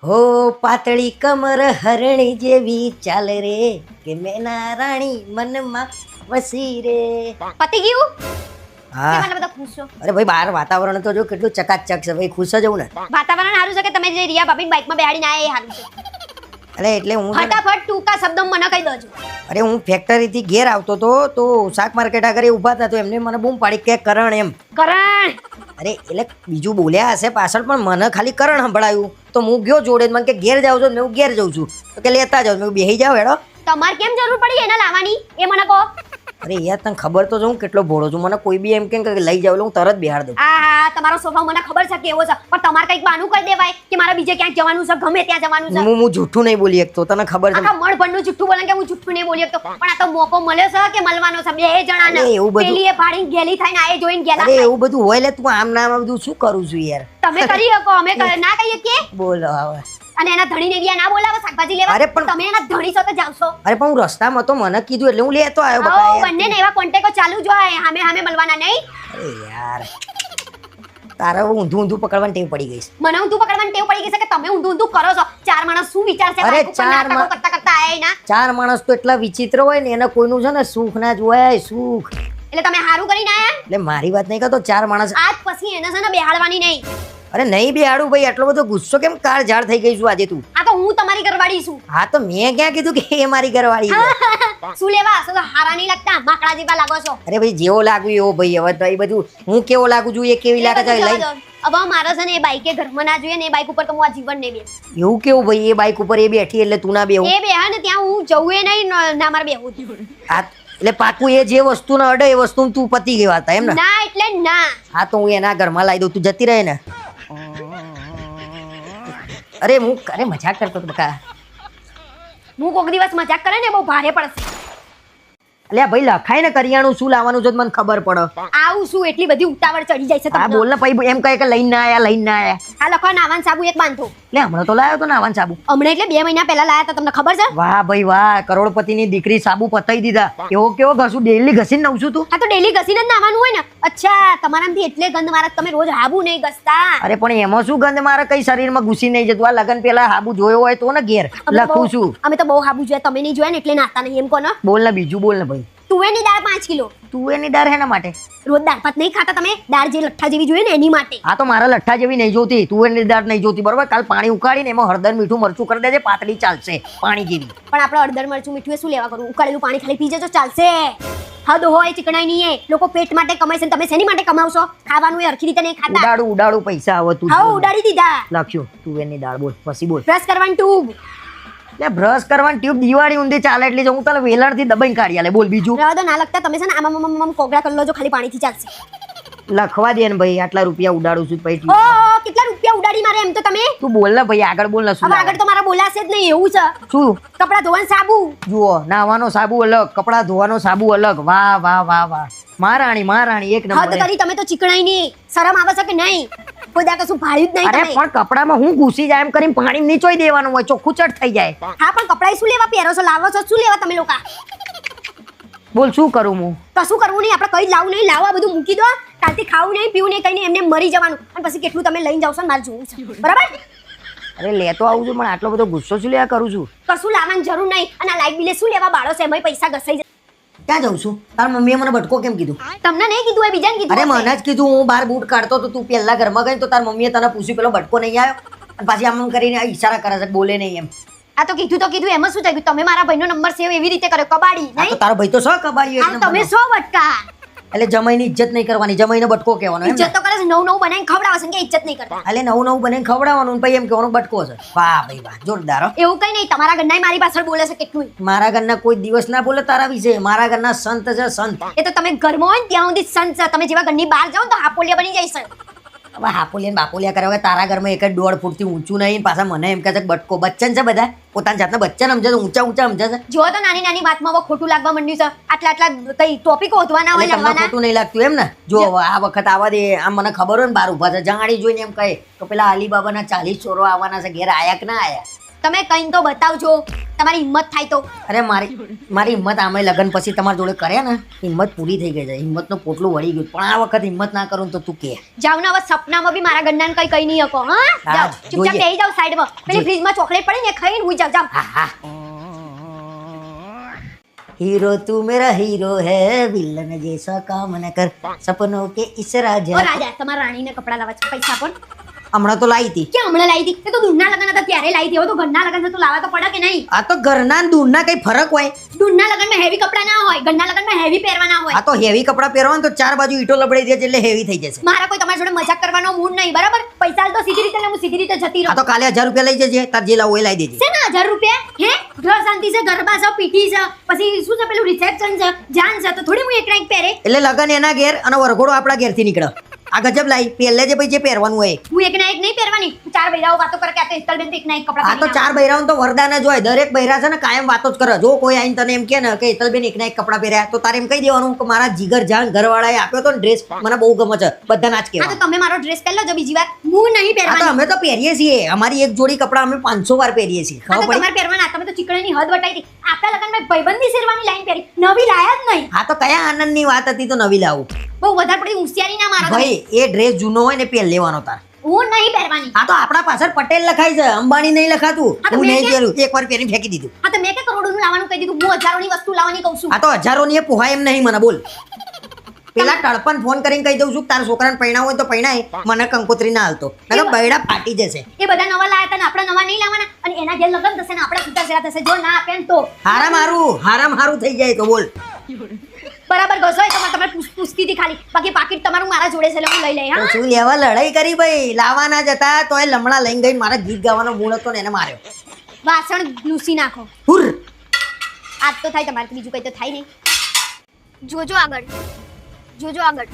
હો પાતળી કમર હરણી જેવી ચાલ રે કે મેના રાણી મનમાં વસી રે. પતી ગયું હા કેમ બધા ખુશ છો? અરે ભાઈ બહાર વાતાવરણ તો જો કેટલું ચકાચક છે ભાઈ, ખુશ જ હોઉં ને. વાતાવરણ સારું છે કે તમે જે રિયા ભાભી બાઇકમાં બેહાડીને આયા એ સારું છે. અરે એટલે હું છે ને- ફટાફટ ટૂંકા શબ્દોમાં મને કહી દોજો. અરે હું ફેક્ટરીથી ઘેર આવતો તો શાક માર્કેટ આગળ ઊભા હતા તો એમને મને બૂમ પાડી કે કરણ એમ. કરણ અરે એટલે બીજું બોલ્યા હશે પાછળ પણ મને ખાલી કરણ સંભળાયું તો હું ગયો જોડે મને કે ઘેર જાઉં છો ને હું ઘેર જઉં છું તો કે લેતા જાઉં મેં બેહી જાવ હેડો. તમારે કેમ જરૂર પડી એને લાવવાની એ મને કહો. અરે યાર તને ખબર તો છે હું કેટલો ભોળો છું, મને કોઈ બી એમ કે લઈ જાવ એટલે હું તરત બેહાડ દઉં. આ તમારો સ્વભાવ મને ખબર છે કેવો છે, પણ તમારે કંઈક બહાનું કરી દેવાય કે મારે બીજે ક્યાંક જવાનું છે, ગમે ત્યાં જવાનું છે. હું જૂઠું નહીં બોલી શકતો, તને ખબર છે. આખા મળભંડનું જુઠ્ઠું બોલે કે હું જુઠ્ઠું નહીં બોલી શકતો, પણ આ તો મોકો મળ્યો છે કે મળવાનો છે બે જણાને. અરે એવું બધું- પેલી એ ભાડીને ગેલી થઈને આ એ જોઈને ગેલા અરે થાય. એવું બધું હોય એટલે તું આમ ના આમ બધું શું કરું છું યાર. તમે કરી શકો અમે ના કહીએ કે. બોલો હવે. અને એના ધણીને બી ના બોલાવો શાકભાજી લેવા. અરે પણ- તમે એના ધણી છો તો જાવશો. અરે પણ હું રસ્તામાં તો મને કીધું એટલે હું લેતો આવ્યો આવો બકા યાર. બંનેને એવા કોન્ટેક્ટો ચાલુ જ હોય, સામે સામે મળવાના નહીં. અરે યાર તારા ઊંધું ઊંધું પકડવાની ટેવ પડી ગઈ છે. મને ઊંધું પકડવાની ટેવ પડી ગઈ છે કે તમે ઊંધું ઊંધું કરો છો. ચાર માણસ શું વિચારશે અરે બાઈક ઉપર ચાર નાટકો મા- કરતા કરતા આયા એના. ચાર માણસ તો એટલા વિચિત્ર હોય ને એને કોઈનું છે ને સુખ ના જોવાય સુખ. એટલે તમે હારું કરીને આયા. એટલે મારી વાત નહીં કરતો, ચાર માણસ. આજ પછી એને છે ને બેહાડવાની નહીં. અરે નહીં બેહાડું ભાઈ, આટલો બધો ગુસ્સો કેમ કાર ઝાડ થઈ ગઈ છું આજે તું. આ તો હું તમારી ઘરવાળી છું. હા તો મેં ક્યાં કીધું કે એ મારી ઘરવાળી છે? શું લેવા છો તો હારા નહીં લાગતા, માકડા જેવા લાગો છો. અરે ભાઈ જેવો લાગુ એવો ભાઈ, હવે તો એ બધું હું કેવો લાગુ છું એ કેવી એ લાગે છે બધું લઈ. જવા દો. હવે મારે છે ને એ બાઈકે ઘરમાં ના જોઈએ ને એ બાઈક ઉપર તો હું આ જીવન નહીં બેસ. એવું કેવું ભાઈ એ બાઈક ઉપર એ બેઠી એટલે તું ના બેહું. એ બેહા ને ત્યાં હું જવું એ નહીં ના મારે બેહવું જ. આ એટલે પાકું એ જે વસ્તુ ને અડે એ વસ્તુ તું પતી ગઈ વાત એમ ને. ના એટલે ના. હા તો હું એના ઘરમાં લાવી દઉં, તું જતી રહે ને. અરે હું અરે મજાક કરતો હતો બકા. હું કોક દિવસ મજાક કરે ને બહુ ભારે પડશે. અલ્યા ભાઈ લખાય ને કરિયાણું શું લાવવાનું છે તો મને ખબર પડે. આવું શું એટલી બધી ઉતાવળ ચડી જાય છે હા તમને. બોલ ને ભાઈ એમ કહે કે લઈને ના આયા લઈને ના આયા. આ લખવા નાવાન સાબુ એક બાંધો. એટલે હમણાં તો લાવ્યો તો નાવાન સાબુ. હમણાં એટલે 2 મહિના પહેલા લાયા હતા, તમને ખબર છે? વાહ ભાઈ વાહ, કરોડપતિની દીકરી સાબુ પતાઈ દીધા. એવો કેવો ઘસું ડેલી ઘસીને નવ છું તું. હા તો ડેલી ઘસીને જ નાવાનું હોય ને. અચ્છા તમારામાંથી એટલે ગંધ મારા તમે રોજ હાબુ નહીં ઘસતા. અરે પણ એમાં શું ગંધ મારે કઈ શરીરમાં ઘૂસી નહીં જતું. આ લગન પેલા હાબુ જોયો હોય તો ને ઘેર અમે તો લખું બહુ- છું. અમે તો બહુ હાબુ જોયા, તમે નહીં જોયા ને એટલે નાતા નહીં એમ કહો ને. બોલ ને બીજું બોલ ને ભાઈ. તુવેરની દાળ 5 કિલો. તું એની ડર હેના માટે? રોજ દાળ ભાત નહીં ખાતા તમે? દાળ જે લઠ્ઠા જેવી જોઈએ ને એની માટે. આ તો મારા લઠ્ઠા જેવી નહીં જોતી, તું એની દાળ નહીં જોતી બરોબર. કાલ પાણી ઉકાળીને એમાં હળદર મીઠું મરચું કરી દેજે, પાતળી ચાલશે પાણી જેવી. પણ આપણે હળદર મરચું મીઠું એ શું લેવા કરું? ઉકાળેલું પાણી ખાલી પી જજો ચાલશે. હદ હોય ચીકણાઈ નહીં એ. લોકો પેટ માટે કમાય છે ને તમે શેની માટે કમાવશો? ખાવાનું એ હરખી રીતે નહીં ખાતા. ઉડાડું ઉડાડું પૈસા આવે તું. હા ઉડાડી દીધા. લખ્યું તું એની દાળ બોલ પછી બોલ. બ્રશ કરવાની ટ્યુબ. એટલે બ્રશ કરવાની ટ્યુબ દિવાળી ઊંધી ચાલે એટલે હું તને વેલણથી દબાઈને કાઢી આલે. બોલ બીજું. રહેવા દો ના લગતા તમે છે ને આમ કોગળા કરી લો જો ખાલી પાણીથી ચાલશે. લખવા દે ને ભાઈ, આટલા રૂપિયા ઉડાડું છું પછી ઓ કેટલા રૂપિયા ઉડાડી મારે એમ તો તમે. તું બોલ ને ભાઈ, આગળ બોલ ને શું હવે આગળ તો મારા બોલાશે જ નહીં એવું છે. શું કપડા ધોવાનું સાબુ. જુઓ નાવાનો સાબુ અલગ, કપડા ધોવાનો સાબુ અલગ. વાહ વાહ વાહ વાહ, મહારાણી એક હદ નંબર. કરી તમે તો ચીકણાઈ નહીં. શરમ આવે છે કે નહીં? કોઈ દા કશું ભાળ્યું જ નહીં અરે તમે. પણ કપડામાં હું ઘૂસી જાય એમ કરીને પાણી નીચોઈ દેવાનું હોય, ચોખ્ખું ચટ થઈ જાય. હા પણ કપડાય શું લેવા પહેરો છો? લાવો છો શું લેવા તમે લોકો? બોલ શું કરું હું? કશું કરવું નહીં, આપણે કઈ લાવું નહીં. લાવો આ બધું મૂકી દો. કાલથી ખાવું નહીં પીવું નહીં કઈ નહીં, એમને મરી જવાનું. અને પછી કેટલું તમે લઈને જાવ છો ને મારે જોવું છે બરાબર. અરે લેતો આવું છું પણ આટલો બધો ગુસ્સો શું લેવા કરું છું? કશું લાવવાની જરૂર નહીં. અને આ લાઈટ બિલે શું લેવા બાળો છે? એમાંય પૈસા ઘસાઈ જાય. ક્યાં જાઉં છું? તારા મમ્મીએ મને બટકો કેમ કીધું? તમને નહીં કીધું એ બીજાને કીધું અરે હશે. મને જ કીધું. હું બહાર બૂટ કાઢતો તો તું પહેલા ઘરમાં ગઈ તો તારા મમ્મીએ તને પૂછ્યું પેલો બટકો નહીં આવ્યો? અને પાછી આમ કરીને આ ઈશારા કરે છે, બોલે નહીં એમ. આ તો કીધું એમાં શું થઈ ગયું? તમે મારા ભાઈનો નંબર સેવ એવી રીતે કર્યો કબાડી આ તો નહીં. તારો ભાઈ તો સો કબાડીયો એક આ તમે નંબરનો. 100 વટકા. એટલે જમાઈની ઇજ્જત નહીં કરવાની, જમાઈને બટકો કહેવાનો એમ ને? ઇજ્જત તો કરે છે, નવું બનાવીને ખવડાવે છે કે ઇજ્જત નહીં કરતા. એટલે નવું બનાવીને ખવડાવવાનું ને પછી એમ કહેવાનું બટકો છે. વાહ ભાઈ વાહ, જોરદાર હો. એવું કઈ નહીં. તમારા ઘરના મારી પાછળ બોલે છે કેટલું. મારા ઘરના કોઈ દિવસ ના બોલે તારા વિશે. મારા ઘરના સંત છે સંત. એ તો તમે ઘરમાં હોય ને ત્યાં સુધી સંત છે. તમે જેવા ઘરની બહાર જાઓ ને તો હાપોલિયા બની જાય છે. હવે હાપોલિયા બાપોલિયા કરે. હવે તારા ઘરમાં એક જ 1.5 ફૂટથી ઊંચું નહીં ને પાછા મને એમ કહે છે કે બટકો. બચ્ચન છે બધા, પોતાની જાતને બચ્ચન સમજે છે, ઊંચા સમજે છે. જો તો નાની નાની વાતમાં હવે ખોટું લાગવા માંડ્યું છે. આટલા કઈ ટોપિક હોધવાના હોય એટલે તમને લડવાના. ખોટું નહીં લાગતું એમ ને? જો હવે આ વખત આવા દે. આમ મને ખબર હોય ને બહાર ઊભા છે, જાણી જોઈને એમ કહે તો પેલા અલીબાબાના 40 ચોરો આવવાના છે ઘેર. આયા કે ના આયા? તમે કઈ તો બતાવજો. તમારી હિંમત થાય તો. અરે મારી હિંમત આમે લગન પછી તમારા જોડે કર્યા ને હિંમત પૂરી થઈ ગઈ છે. હિંમતનું પોટલું વળી ગયું પણ આ વખત હિંમત ના કરું તો તું કે જાવ ને હવે સપનામાં બી મારા ગન્નાને કઈ નહીં શકો. હા જાવ ચૂપચાપ જોઈએ. બેહી જાવ સાઈડમાં. પેલી ફ્રીજમાં ચોકલેટ પડી ને ખાઈને હુઈ જાવ. જાવ. હા हीरो तू मेरा हीरो है विलन जैसा काम न कर सपनों के इस ઓ राजा રાજા તમારા રાણીને કપડા લાવવા છે પૈસા પણ હમણાં તો લાવી હતી કે હમણાં લાવી હતી? એ તો દૂધના લગન હતા ત્યારે લાવી હતી. હવે તો ઘરના લગન છે તો લાવવા તો પડે કે નહીં? આ તો ઘરના ને દૂરના કઈ ફરક હોય દૂધના લગનમાં હેવી કપડા ના હોય, ઘરના લગનમાં હેવી પહેરવા ના હોય. આ તો હેવી કપડા પહેરવા ને તો ચાર બાજુ ઈટો લબડાઈ દે છે એટલે હેવી થઈ જશે. મારા કોઈ તમારી જોડે મજાક કરવાનો મૂડ નહીં, બરાબર? પૈસા તો સીધી રીતે હું સીધી રીતે જતી આ રહું. તો કાલે 1000 રૂપિયા લઈ જજે તાર જે લાવું એ લાવી દેજે. છે ને 1000 રૂપિયા? હે ઘર શાંતિ છે, ગરબા છે, પીઠી છે, પછી શું છે પેલું રિસેપ્શન છે, જાન છે, તો થોડી હું એક રાઈક પહેરે. એટલે લગન એના ઘેર અને વરઘોડો આપણા ઘેરથી નીકળે. આ ગજબ લાવી પહેલે જે પછી જે પહેરવાનું હોય હું એક ના એક નહીં પહેરવાની. ચાર બૈરાઓ વાતો કરે કે આ તો હિતલબેન તો એક ના એક કપડા આ તો પહેરીને ચાર બૈરાઓને તો વરદાન જ હોય. દરેક બૈરા છે ને કાયમ વાતો જ કરે. જો કોઈ આઈને તને એમ કે ને કે હેતલબેન એકના એક કપડા પહેર્યા તો તારે એમ કહી દેવાનું કે મારા જીગર જાન ઘરવાળાએ આપ્યો તો ને ડ્રેસ મને બહુ ગમે છે. બધાને આજ આવે. હા કહેવાનું. તો તમે મારો ડ્રેસ પહેરી લો જો બીજી વાર. હું નહીં આ તો પહેરવાની. અમે તો પહેરીએ છીએ. અમારી એક જોડી કપડા અમે 500 વાર પહેરીએ છીએ. હા તો ખબર પડી? તમારે પહેરવાના. તમે તો ચીકણાની હદ વટાઈ હતી. આપણા લગનમાં ભાઈબંધી શેરવાની લાઈન પહેરી, નવી લાયા જ નહીં. આ તો કયા આનંદની વાત હતી તો નવી લાવું. બહુ વધારે પડી હોશિયારી ના મારો તમે. ભાઈ એ ડ્રેસ જૂનો હોય ને પહેર લેવાનો તાર. હું નહીં પહેરવાની. આ તો આપણા પાછળ પટેલ લખાય છે, અંબાણી નહીં લખાતું. આ તો હું મેં નહીં કે- પહેર્યું. એકવાર પહેરીને ફેંકી દીધું. હા તો મેં કે કરોડોનું લાવવાનું કહી દીધું. હું હજારોની વસ્તુ લાવવાની કહું છું. આ તો હજારોની એ પોહાય એમ નહીં મને બોલ. પેલા ટળપણ ફોન કરીને કહી દઉં છું કે તારા છોકરાને પૈણાવ હોય તો પૈણાય, મને કંકોત્રી ના હાલતો. નકર બૈડા ફાટી જશે. એ બધા નવા લાયા હતા ને આપણે નવા નહીં લાવવાના. અને એના જે લગન થશે ને આપણા છૂટા છેડા થશે. જો ના આપે ને તો હારામ હારું થઈ જાય તો બોલ. બરાબર ઘસો એ તમારે પૂછતી હતી ખાલી. બાકી પાકીટ તમારું મારા જોડે છે એટલે હું લઈ લઈ. તો હા શું લેવા લડાઈ કરી ભાઈ? લાવવાના જતા તો એ લમણા લઈને ગઈ મારા ગીત ગાવાનો મૂળ હતો ને એને માર્યો. વાસણ લૂસી નાખો. હુર આજ તો થાય તમારે, બીજું કઈ તો થાય નહીં. જોજો આગળ, જોજો આગળ,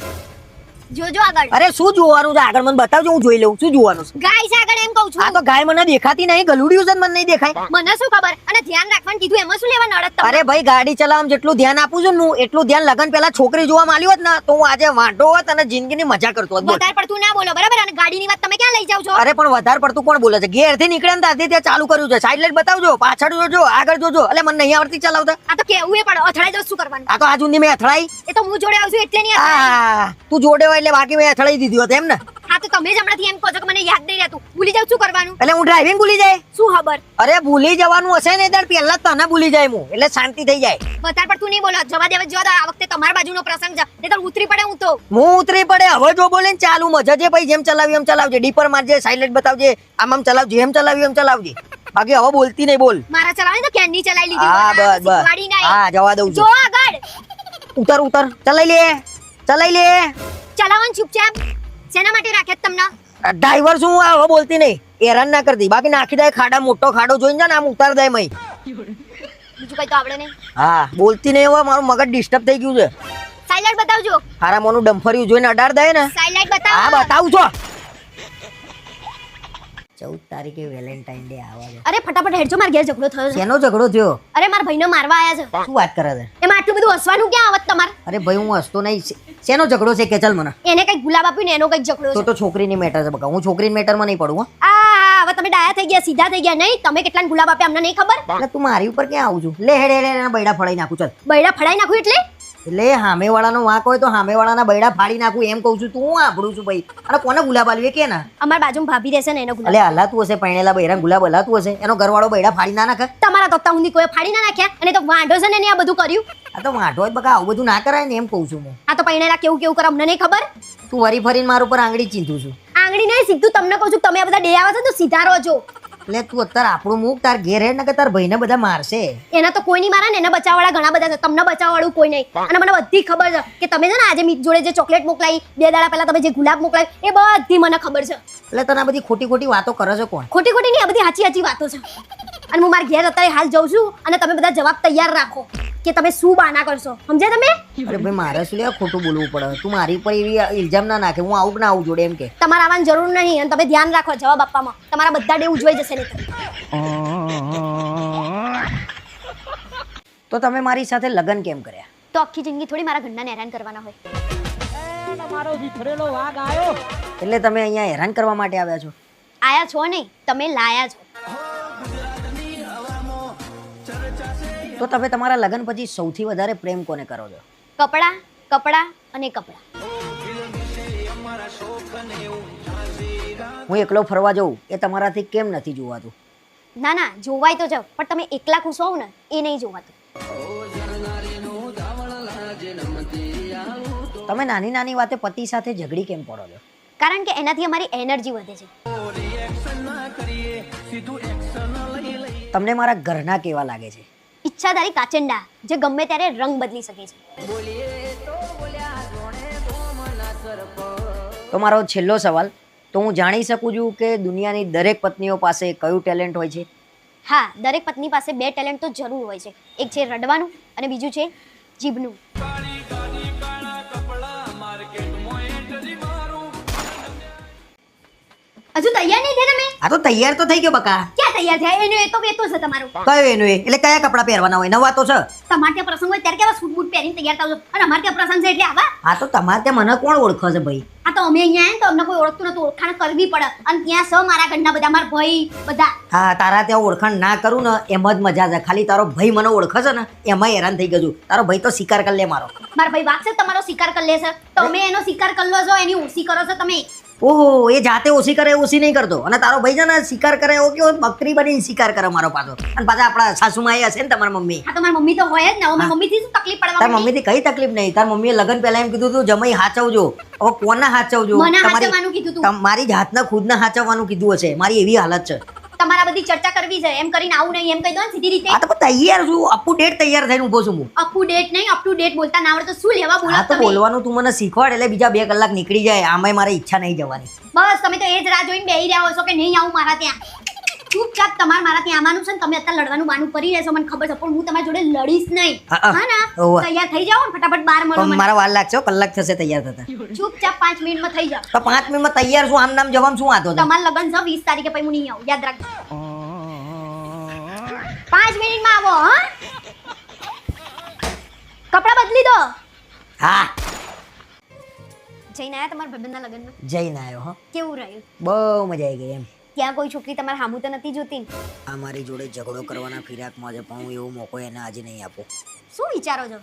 જોજો આગળ. અરે શું જોવાનું છે આગળ? મને બતાવજો, હું જોઈ લઉં. શું જોવાનું છે? ગાય છે આગળ એમ કહું છું. આ તો ગાય મને દેખાતી નહીં. ગલુડિયું છે ને મને નહીં દેખાય. મને શું ખબર? અને ધ્યાન રાખવાનું કીધું એમાં શું લેવા નડત તમને? અરે ભાઈ ગાડી ચલાવવામાં જેટલું ધ્યાન આપું છું ને હું એટલું ધ્યાન લગન પહેલા છોકરી જોવા માંડ્યું હોત ને તો હું આજે વાંઢો હોત અને જિંદગીની મજા કરતો હોત. બોલ. વધારે પડતું ના બોલો, બરાબર? અને ગાડીની વાત તમે ક્યાં લઈ જાવ છો? અરે પણ વધારે પડતું કોણ બોલે છે? ઘેરથી નીકળે ને ત્યાંથી ત્યાં ચાલુ કર્યું છે. સાઈડ લાઈટ બતાવજો, પાછળ જોજો, આગળ જોજો. એટલે મને નહીં આવડતી ચલાવતા. આ તો કેવું એ પડે, અથડાઈ જાવ શું કરવાનું? આ તો આજ સુધી મેં અથડાઈ. એ તો હું જોડે આવશું એટલે નહીં અથડાઈ. તું જોડે હોય એટલે બાકી મેં અથડાઈ દીધી હોત એમ ને. હા તો તમે જ હમણાંથી એમ કહો છો કે મને યાદ નહીં રહેતું. ભૂલી જાવ શું કરવાનું? એટલે હું ડ્રાઇવિંગ ભૂલી જાય? શું ખબર? અરે ભૂલી જવાનું હશે ને ત્યારે પહેલા જ તને ભૂલી જાય હું એટલે શાંતિ થઈ જાય. વધારે પડતું નહીં બોલો. જવા દેવા જો આ વખતે તમારા બાજુનો પ્રસંગ છે. નહીં તો ઉતરી પડે હું તો. હું ઉતરી પડે હવે જો બોલે ને ચાલુ મજા જે ભાઈ જેમ ચલાવ્યું એમ ચલાવજે. ડીપર મારજે, સાઈડ લાઈટ બતાવજે, આમ ચલાવજે, એમ ચલાવ્યું એમ ચલાવજે. બાકી હવે બોલતી નહીં બોલ. મારા ચલાવે તો ક્યાંની ચલાવી લીધી. હા મને બસ બસ શીખવાડી નહીં. હા જવા દઉં જો છું. આગળ ઉતર ઉતર ચલાઈ લે ચલાઈ લે. ચલાવવાનું ચૂપચાપ. શેના માટે રાખ્યા તમને? ડ્રાઈવર શું હવે બોલતી નહીં. હેરાન ના કરતી. બાકી નાખી દે ખાડા, મોટો ખાડો જોઈને ને આમ ઉતાર દે મય. બીજું કઈ તો આવડે નહીં. હા બોલતી નહીં. હવે મારું મગજ ડિસ્ટર્બ થઈ ગયું છે. સાઈલાઈટ બતાવજો. હારા મોનું ડમ્ફર્યું જોઈને અડાર દે ને. સાઈલાઈટ હા બતાવો. બતાવું છો. 14 તારીખે વેલેન્ટાઇન ડે આવે છે. અરે ફટાફટ હેડજો, માર ઘેર ઝઘડો થયો છે. શેનો ઝઘડો થયો? અરે મારા ભાઈને મારવા આયા છે. શું વાત કરે છે? એમાં આટલું બધું હસવાનું ક્યાં આવત તમારે? અરે ભાઈ હું હસતો નહીં. શેનો ઝઘડો છે કે ચાલ મને. એને કઈક ગુલાબ આપ્યું ને એનો કઈક ઝઘડો તો છે. તો છોકરીની મેટર છે બકા. હું છોકરીની મેટરમાં નહીં પડું. હો આ હવે તમે ડાયા થઈ ગયા, સીધા થઈ ગયા. નહીં તમે કેટલાને ગુલાબ આપ્યા અમને નહીં ખબર. એટલે તું મારી ઉપર ક્યાં આવું છું? લે હેડે હેડે એના બૈડા ફળાઈ નાખું ચાલ. બૈડા ફડાઈ નાખું એટલે એટલે સામેવાળાનો વાંક હોય તો સામેવાળાના બૈડા ફાડી નાખું એમ કહું છું. તું હું આભડું છું ભાઈ. અને કોને ગુલાબ આલ્યું એ કે ના? અમારા બાજુમાં ભાભી રહેશે ને એનો ગુલાબ. એટલે હલાતું હશે પૈણેલા બૈરાને ગુલાબ હલાતું હશે. એનો ઘરવાળો બૈડા ફાડી ના નાખે. તમારા તો તમની કોઈ ફાડી ના નાખ્યા. અને તો વાંઢો છે ને એને આ બધું કર્યું. આ તો વાંઢો જ બકા. આવું બધું ના કરાય ને એમ કહું છું હું. આ તો પૈણેલા કેવું કેવું કરે અમને નહીં ખબર. તું વરી ફરીને મારા ઉપર આંગળી ચીંધું છું. આંગળી નહીં, સીધું તમને કહું છું. તમે આ બધા ડે આવે છે તો સીધા રહો છો. એટલે તું અત્યારે આપણું મુખ તાર ઘેર હેડ ને કે તાર ભાઈને બધા મારશે. એના તો કોઈ નહીં મારા ને. એને બચાવવાળા ઘણા બધા છે. તમને બચાવવાળું કોઈ નહીં. અને મને બધી ખબર છે કે તમે છે ને આજે મીત જોડે જે ચોકલેટ મોકલાઈ, 2 દાડા પહેલા તમે જે ગુલાબ મોકલાવી, એ બધી મને ખબર છે. એટલે તને આ બધી ખોટી ખોટી વાતો કરે છે કોણ? ખોટી ખોટી નહીં, આ બધી સાચી સાચી વાતો છે. અને હું મારા ઘેર અત્યારે હાલ જઉં છું અને તમે બધા જવાબ તૈયાર રાખો કે તમે શું બાના કરશો. સમજ્યા તમે? અરે ભાઈ મારે શું લેવા ખોટું બોલવું પડે? તું મારી ઉપર એવી ઇલ્ઝામ ના નાખે. હું આવું કે ના આવું જોડે એમ કે. તમારે આવવાની જરૂર નહીં. અને તમે ધ્યાન રાખો જવાબ આપવામાં. તમારા બધા ડે ઉજવાઈ જશે નહીં. તો તમે મારી સાથે લગ્ન કેમ કર્યા? તો આખી જિંદગી થોડી મારા ઘરના હેરાન કરવાના હોય. તમારો વિખરેલો વાઘ આવ્યો. એટલે તમે અહીંયા હેરાન કરવા માટે આવ્યા છો? આયા છો નહીં, તમે લાયા છો. તો તમે તમારા લગ્ન પછી સૌથી વધારે પ્રેમ કોને કરો છો? કપડાં કપડાં અને કપડાં. હું એકલો ફરવા જઉં એ તમારાથી કેમ નથી જોવાતું? ના ના, જોવાય તો જાવ, પણ તમે એકલા ખુશ હોવ ને એ નહીં જોવાતું. તમે નાની નાની વાતે પતિ સાથે ઝઘડી કેમ પડો છો? કારણ કે એનાથી અમારી એનર્જી વધે છે. તમને મારા ઘરના કેવા લાગે છે? ઈચ્છાધારી કાચંડા જે ગમે ત્યારે રંગ બદલી શકે છે. તો મારો છેલ્લો સવાલ, તો હું જાણી શકું છું કે દુનિયાની દરેક પત્નીઓ પાસે કયું ટેલેન્ટ હોય છે? હા, દરેક પત્ની પાસે 2 ટેલેન્ટ તો જરૂર હોય છે. એક છે રડવાનું અને બીજું છે જીભનું. હજુ તૈયાર નહીં થયા તમે? આ તો તૈયાર તો થઈ ગયો બકા. ક્યાં તૈયાર થયા? એનો એ તો વેતો છે તમારો. કયો એનું એ? એટલે કયા કપડાં પહેરવાના હોય? નવા તો છે. તમારે ત્યાં પ્રસંગ હોય ત્યારે કેવા સૂટ બૂટ પહેરીને તૈયાર થાવ છો, અને અમારે ત્યાં પ્રસંગ છે એટલે આવા. આ તો તમારે ત્યાં મને કોણ ઓળખે છે ભાઈ? આ તો અમે અહીંયા આયા ને તો અમને કોઈ ઓળખતું નતું, ઓળખાણ કરવી પડે. અને ત્યાં સ મારા ઘરના બધા, મારા ભાઈ બધા. હા, તારા ત્યાં ઓળખાણ ના કરું ને એમ જ મજા છે. ખાલી તારો ભાઈ મને ઓળખે છે ને એમાં હેરાન થઈ ગયો છું. તારો ભાઈ તો શિકાર કરી લે મારો. મારા ભાઈ વાત છે તમારો શિકાર કરી લેશે, તમે એનો શિકાર કરી લો છો, એની ઓછી કરો છો તમે. ઓહો, એ જાતે ઓછી કરે ઓછી નહીં કરતો. અને તારો ભાઈ છે ને શિકાર કરે એવો કેવો બકરી બની શિકાર કરે મારો પાછો. અને પાછા આપણા સાસુમાં હશે ને તમારી મમ્મી. હા તો મારી મમ્મી તો હોય જ ને. મારી મમ્મી થી શું તકલીફ તાર પડવા? મમ્મી થી કઈ તકલીફ નહીં. તાર મમ્મીએ લગન પહેલા એમ કીધું તું જમાઈ હાચવજો. હવે કોને હાચવજો? મને હાચવવાનું કીધું તું. મારી જાતને ખુદને હાચવવાનું કીધું હશે. મારી એવી હાલત છે. તમારા બધી ચર્ચા કરવી છે એમ કરીને આવું નહીં એમ કહી દો ને સીધી રીતે. આ તો તૈયાર છું, અપ ટુ ડેટ તૈયાર થઈને ઊભો છું હું. અપ ટુ ડેટ નહીં, અપ ટુ ડેટ બોલતા ના આવડે તો શું લેવા બોલો આ તો તમે? બોલવાનું તું મને શીખવાડ એટલે બીજા 2 કલાક નીકળી જાય. આમાંય મારી ઈચ્છા નહીં જવાની. બસ તમે તો એ જ રાહ જોઈને બેહી રહ્યા છો કે નહીં આવું મારા ત્યાં. ચૂપચાપ તમારે મારા ત્યાં આવવાનું છે ને તમે અત્યારે લડવાનું બાનું કરી રહેશો મને ખબર છે, પણ હું તમારી જોડે લડીશ નહીં. હા, હા ના? હોવે. તૈયાર થઈ જાઓ ને ફટાફટ બહાર મળો પણ મને. મારા વાર લાગશે હો, કલાક થશે તૈયાર થતા. ચૂપચાપ 5 મિનિટમાં થઈ જાઓ. તો 5 મિનિટમાં તૈયાર છું, આમ નામ જવામાં શું વાંધો છે? તમારું લગન છે 20 તારીખે, પછી હું નહીં આવું, યાદ રાખજો. 5 મિનિટમાં આવો. હા, કપડાં બદલી દો. હા, જઈને આયા તમારા ભાઈબંધના લગનમાં? જઈને આવ્યો હો. કેવું રહ્યું? બહુ મજા આવી ગઈ એમ. ત્યાં કોઈ છોકરી તમારા હામું તો નથી જોતી ને? આ મારી જોડે ઝઘડો કરવાના ફિરાકમાં છે, પણ હું એવો મોકો એને આજે નહીં આપો. શું વિચારો છો?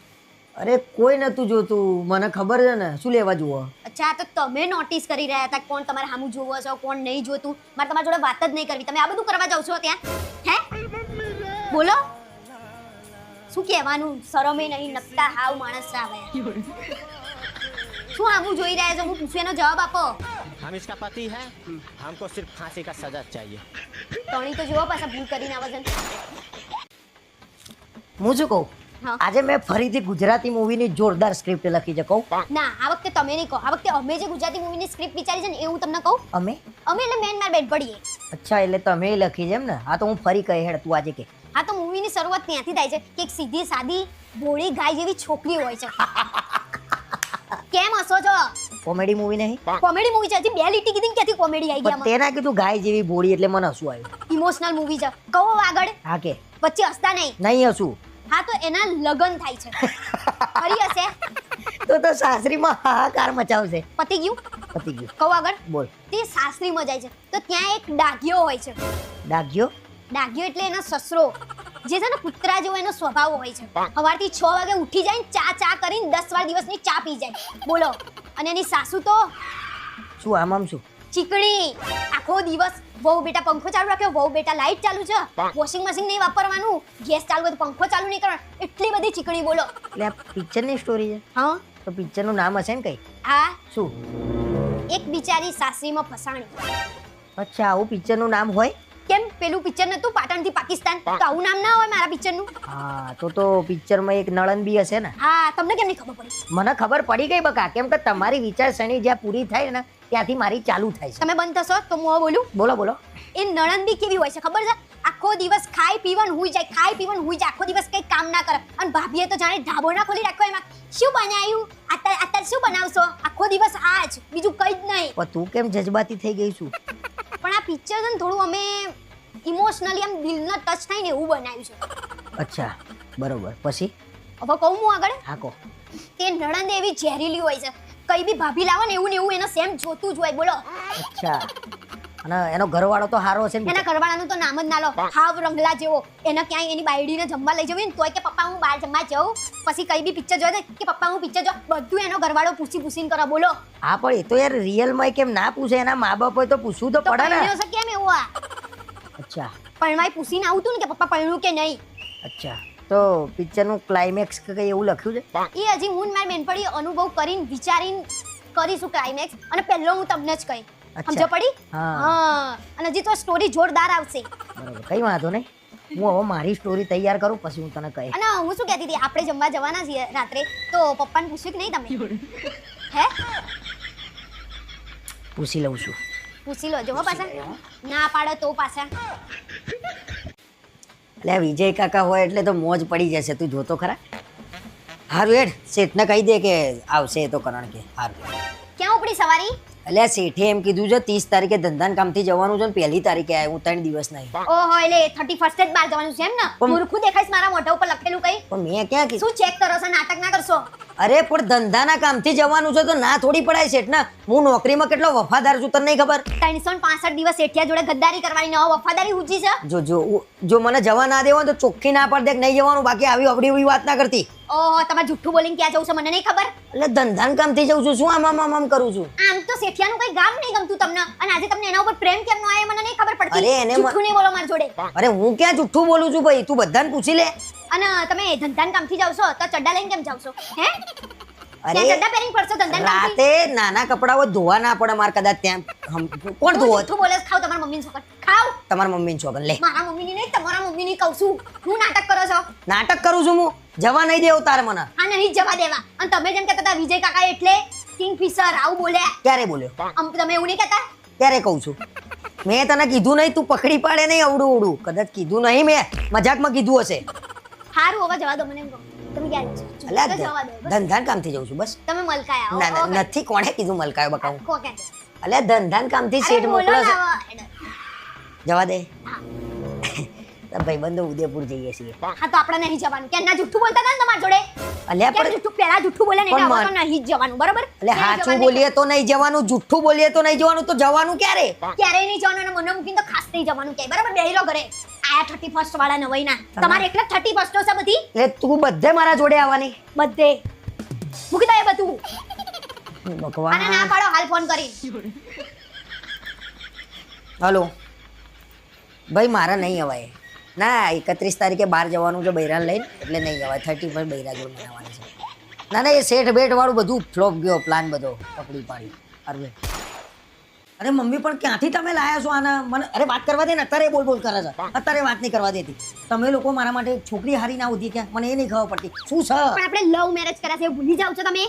અરે કોઈ નતું જોતું, મને ખબર છે ને. શું લેવા જુઓ? અચ્છા, તો તમે નોટિસ કરી રહ્યા હતા કોણ તમારે હામું જોવો છો કોણ નહીં જોતું. મારે તમારી જોડે વાત જ નહીં કરવી. તમે આ બધું કરવા જાવ છો ત્યાં? હે, બોલો શું કહેવાનું? શરમે નહીં, નકતા હાવ માણસ આવે. શું હામું જોઈ રહ્યા છો? હું પૂછું એનો જવાબ આપો. हम इसका पति है, हमको सिर्फ फांसी का सजा चाहिए. તણી તો જોવો પાછા ભૂલ કરીને આવે છે. હું શું કહું? હા. આજે મેં ફરીથી ગુજરાતી મૂવીની જોરદાર સ્ક્રિપ્ટ લખી છે. કહું? ના, આ વખતે તમે નહીં કહો. આ વખતે અમે જે ગુજરાતી મૂવીની સ્ક્રિપ્ટ વિચારી છે ને એ હું તમને કહું. અમે? અમે એટલે મેન માર બેન પડીએ. અચ્છા, એટલે તમે લખી છે એમ ને? હા, તો હું ફરી કહે હેડ તું આજે કે. હા, તો મૂવીની શરૂઆત ત્યાંથી થાય છે કે એક સીધી સાદી ભોળી ગાય જેવી છોકરી હોય છે. કેમ હસો છો? કોમેડી મૂવી નહીં? કોમેડી મૂવી છે. હજી 2 લીટી કીધી ને ક્યાંથી કોમેડી આવી પણ ગયા? તેના કીધું ગાય જેવી બોડી એટલે મને હસવું આવ્યું. ઇમોશનલ મૂવી છે. કહો આગળ. હા કે? વચ્ચે હસતા નહીં. નહીં હસું. હા, તો એના લગન થાય છે. ફરી હશે? તો સાસરીમાં હાહાકાર મચાવશે. પતી ગયું? પતી ગયું. કહો આગળ. બોલ. તે સાસરીમાં જાય છે તો ત્યાં એક ડાઘિયો હોય છે. ડાઘ્યો? ડાઘિયો એટલે એનો સસરો જે છે ને કૂતરા જેવો એનો સ્વભાવ હોય છે. સવારથી 6 વાગે ઉઠી જાય ને ચા કરીને 10 વાર દિવસની ચા પી જાય. બોલો. અને એની સાસુ તો શું આમ શું? ચીકણી. આખો દિવસ વહુ બેટા પંખો ચાલુ રાખ્યો, વહુ બેટા લાઈટ ચાલુ છે, વોશિંગ મશીન નહીં વાપરવાનું, ગેસ ચાલુ હોય તો પંખો ચાલુ નહીં કરવાનો. એટલી બધી ચીકણી. બોલો. એટલે આ પિક્ચરની સ્ટોરી છે? હા. તો પિક્ચરનું નામ હશે ને કઈ? હા. શું? એક બિચારી સાસરીમાં ફસાણી. અચ્છા, આવું પિક્ચરનું નામ હોય? કેમ પેલું પિક્ચર નતું પાટણથી પાકિસ્તાન? તો આવું નામ ના હોય મારા પિક્ચરનું? હા, તો પિક્ચરમાં એક નળન બી હશે ને? હા, તમને કેમ નહીં ખબર પડી? મને ખબર પડી ગઈ બકા, કેમ કે તમારી વિચારસરણી જ્યાં પૂરી થાય ને ત્યાંથી મારી ચાલુ થાય છે. તમે બંધ થશો તો હું હવે બોલું. બોલો બોલો. એ નણંદ બી કેવી હોય છે ખબર છે? આખો દિવસ ખાઈ પીવન હુઈ જાય, ખાઈ પીવન હુઈ જાય, આખો દિવસ કઈ કામ ના કરે. અને ભાભીએ તો જાણે ઢાબો ના ખોલી રાખ્યો. એમાં શું બનાવ્યું? અત્યારે શું બનાવશો? આખો દિવસ આ જ, બીજું કઈ જ નહીં. પણ તું કેમ જજબાતી થઈ ગઈ છું? પણ આ પિક્ચર છે ને થોડું અમે ઇમોશનલી આમ દિલનો ટચ થાય ને એવું બનાવ્યું છે. અચ્છા, બરોબર. પછી? હવે કહું હું આગળ? હા કહો. તે નણંદ એવી ઝેરીલી હોય છે, કઈ બી ભાભી લાવો ને એવું એને સેમ જોતું જ હોય. બોલો. અચ્છા, અને એનો ઘરવાળો તો હારો હશે ને એના ઘરવાળાનું તો નામ જ ના લો, હાવ રંગલા જેવો. એને ક્યાંય એની બાયડીને જમવા લઈ જવી ને તોય કે પપ્પા હું બહાર જમવા જાઉં, પછી કઈ બી પિક્ચર જોઈ દે કે પપ્પા હું પિક્ચર જો, બધું એનો ઘરવાળો પૂછીને કરે. બોલો હા પણ એ તો યાર રિયલમાં કેમ ના પૂછે, એના મા બાપ હોય તો પૂછવું તો તો પડે ને. પરણ્યો છે કેમ એવું? આ અચ્છા પરણવાય પૂછીને આવતું ને કે પપ્પા પરણ્યું કે નહીં. અચ્છા તો પિક્ચરનું ક્લાઇમેક્સ કે કઈ એવું લખ્યું છે? એ હજી હું ને મારી બેનપણી અનુભવ કરીને વિચારીને કરીશું ક્લાઇમેક્સ, અને પહેલો હું તમને જ કહી. અચ્છા. સમજો પડી? હા. હા, અને હજી તો સ્ટોરી જોરદાર આવશે. બરાબર, કઈ વાંધો નહીં. હું હવે મારી સ્ટોરી તૈયાર કરું પછી હું તને કહે. અને હું શું કહેતી હતી, આપણે જમવા જવાના છીએ રાત્રે, તો પપ્પાને પૂછ્યું કે નહીં તમે? હે, પૂછી લઉં છું. પૂછી લો જો પાછા ના પાડો તો પાછા. એટલે આ વિજય કાકા હોય એટલે તો મોજ પડી જશે, તું જોતો ખરા. હારું હેડ, શેઠને કહી દે કે આવશે એ તો કરણ કે. હારું, ક્યાં ઉપડી સવારી? એટલે આ શેઠે એમ કીધું છે 30 તારીખે ધંધાના કામથી જવાનું છે ને 1 તારીખે આવ્યા, હું 3 દિવસ નહીં. ઓહો, એટલે 31st જ બહાર જવાનું છે એમ ને? મૂર્ખું દેખાઈશ મારા મોઢા ઉપર લખેલું કઈ? પણ મેં ક્યાં કીધું? શું ચેક કરો છો? નાટક ના કરશો. અરે પણ ધંધાના કામથી જવાનું છે તો ના થોડી પડાય શેઠ ને. હું નોકરીમાં કેટલો વફાદાર છું તને નહીં ખબર? 365 દિવસ એઠિયા જોડે ગદ્દારી કરવાની, ન વફાદારી ઊંચી છે. જો મને જવા ના દેવો તો ચોખ્ખી ના પાડ દે કે નહીં જવાનું, બાકી આવી અવડી વાત ના કરતી. ઓહો, તમારે જુઠ્ઠું બોલીને ક્યાં જવું છે મને નહીં ખબર. એટલે ધંધાના કામથી જઉં છું, શું આમ કરું છું? આમ તો શેઠિયાનું કઈ ગામ નહીં ગમતું તમને, અને આજે તમને એના ઉપર પ્રેમ કેમ નો આવે મને નહીં ખબર પડતી. અરે એને જુઠ્ઠું નહીં બોલો મારી જોડે. અરે હું ક્યાં જુઠ્ઠું બોલું છું ભાઈ, તું બધાને પૂછી લે. અને તમે ધંધાના કામથી જાવ છો તો ચડ્ડા લઈને કેમ જાવ છો? હે, અરે ત્યાં ચડ્ડા પહેરીને ફરશો ધંધાના કામથી? રાતે નાના કપડાઓ ધોવા ના પડે માર કદાચ ત્યાં. કોણ ધોવો? જુઠ્ઠું બોલે છે, ખાવ તમારા મમ્મીની છોકર ખાવ. તમારા મમ્મીની છોકર લે. મારા મમ્મીની નહીં, તમારા મમ્મીની કહું છું. હું નાટક કરો છો? નાટક કરું છું હું? જવા નહીં દેવું તારે મને. આ નહીં જવા દેવા. અને તમે જેમ કહેતા હતા વિજય કાકા એટલે કિંગફિશર આવું બોલ્યા. ક્યારે બોલ્યો? તમે એવું નહીં કહેતા? ક્યારે કહું છું? મેં તને કીધું નહીં, તું પકડી પાડે નહીં અવડું કદાચ કીધું નહીં, મેં મજાકમાં કીધું હશે. હારું, હવે જવા દો મને એમ કહો. તમે ક્યારે છો? અલ્યા જવા દો બસ. ધંધાના કામથી જઉં છું બસ. તમે મલકાયા ના આવો. ના, નથી. કોણે કીધું મલકાયો બકાવું? કો કે અલ્યા ધંધાના કામથી શેઠ મોકલો છે. જવા દે. ભાઈબંધો ઉદયપુર જઈએ છીએ. હા તો આપણે નહીં જવાનું. કે ના જુઠ્ઠું બોલતા હતા ને તમારી જોડે? અલ્યા કેમ પણ જુઠ્ઠું પહેલા જુઠ્ઠું બોલ્યા ને પણ એટલે હવે તો નહીં જ જવાનું, બરાબર? એટલે સાચું બોલીએ તો નહીં જવાનું, જુઠ્ઠું બોલીએ તો નહીં જવાનું, તો જવાનું ક્યારે? ક્યારેય નહીં જવાનું, અને મને મૂકીને તો ખાસ નહીં જવાનું ક્યાંય, બરાબર? બેહી રહો ઘરે. આયા 31st વાળા નવાઈના. તમારે એકલા 31st છે બધી? એટલે તું બધે મારા જોડે આવવાની? બધે મૂકી દો એ બધું. ભગવાન. અને ના પાડો હાલ ફોન કરી. હલો ભાઈ, મારા નહીં અવાય. ના 31 તારીખે બહાર જવાનું છે બૈરાને લઈને, એટલે નહીં અવાય. 31 બૈરા જોડે મનાવવાની છે. ના ના, એ શેઠ બેઠ વાળું બધું ફ્લોપ ગયો, પ્લાન બધો પકડી પાડી. અરે મમ્મી પણ ક્યાંથી તમે લાયા છો આના? મને અરે વાત કરવા દે ને, અત્યારે બોલ કરે છે, અત્યારે વાત નહીં કરવા દેતી. તમે લોકો મારા માટે છોકરી હારી ના ઉધી ક્યાં, મને એ નહીં ખબર પડતી શું છે. પણ આપણે લવ મેરેજ કર્યા છે, ભૂલી જાવ છો તમે?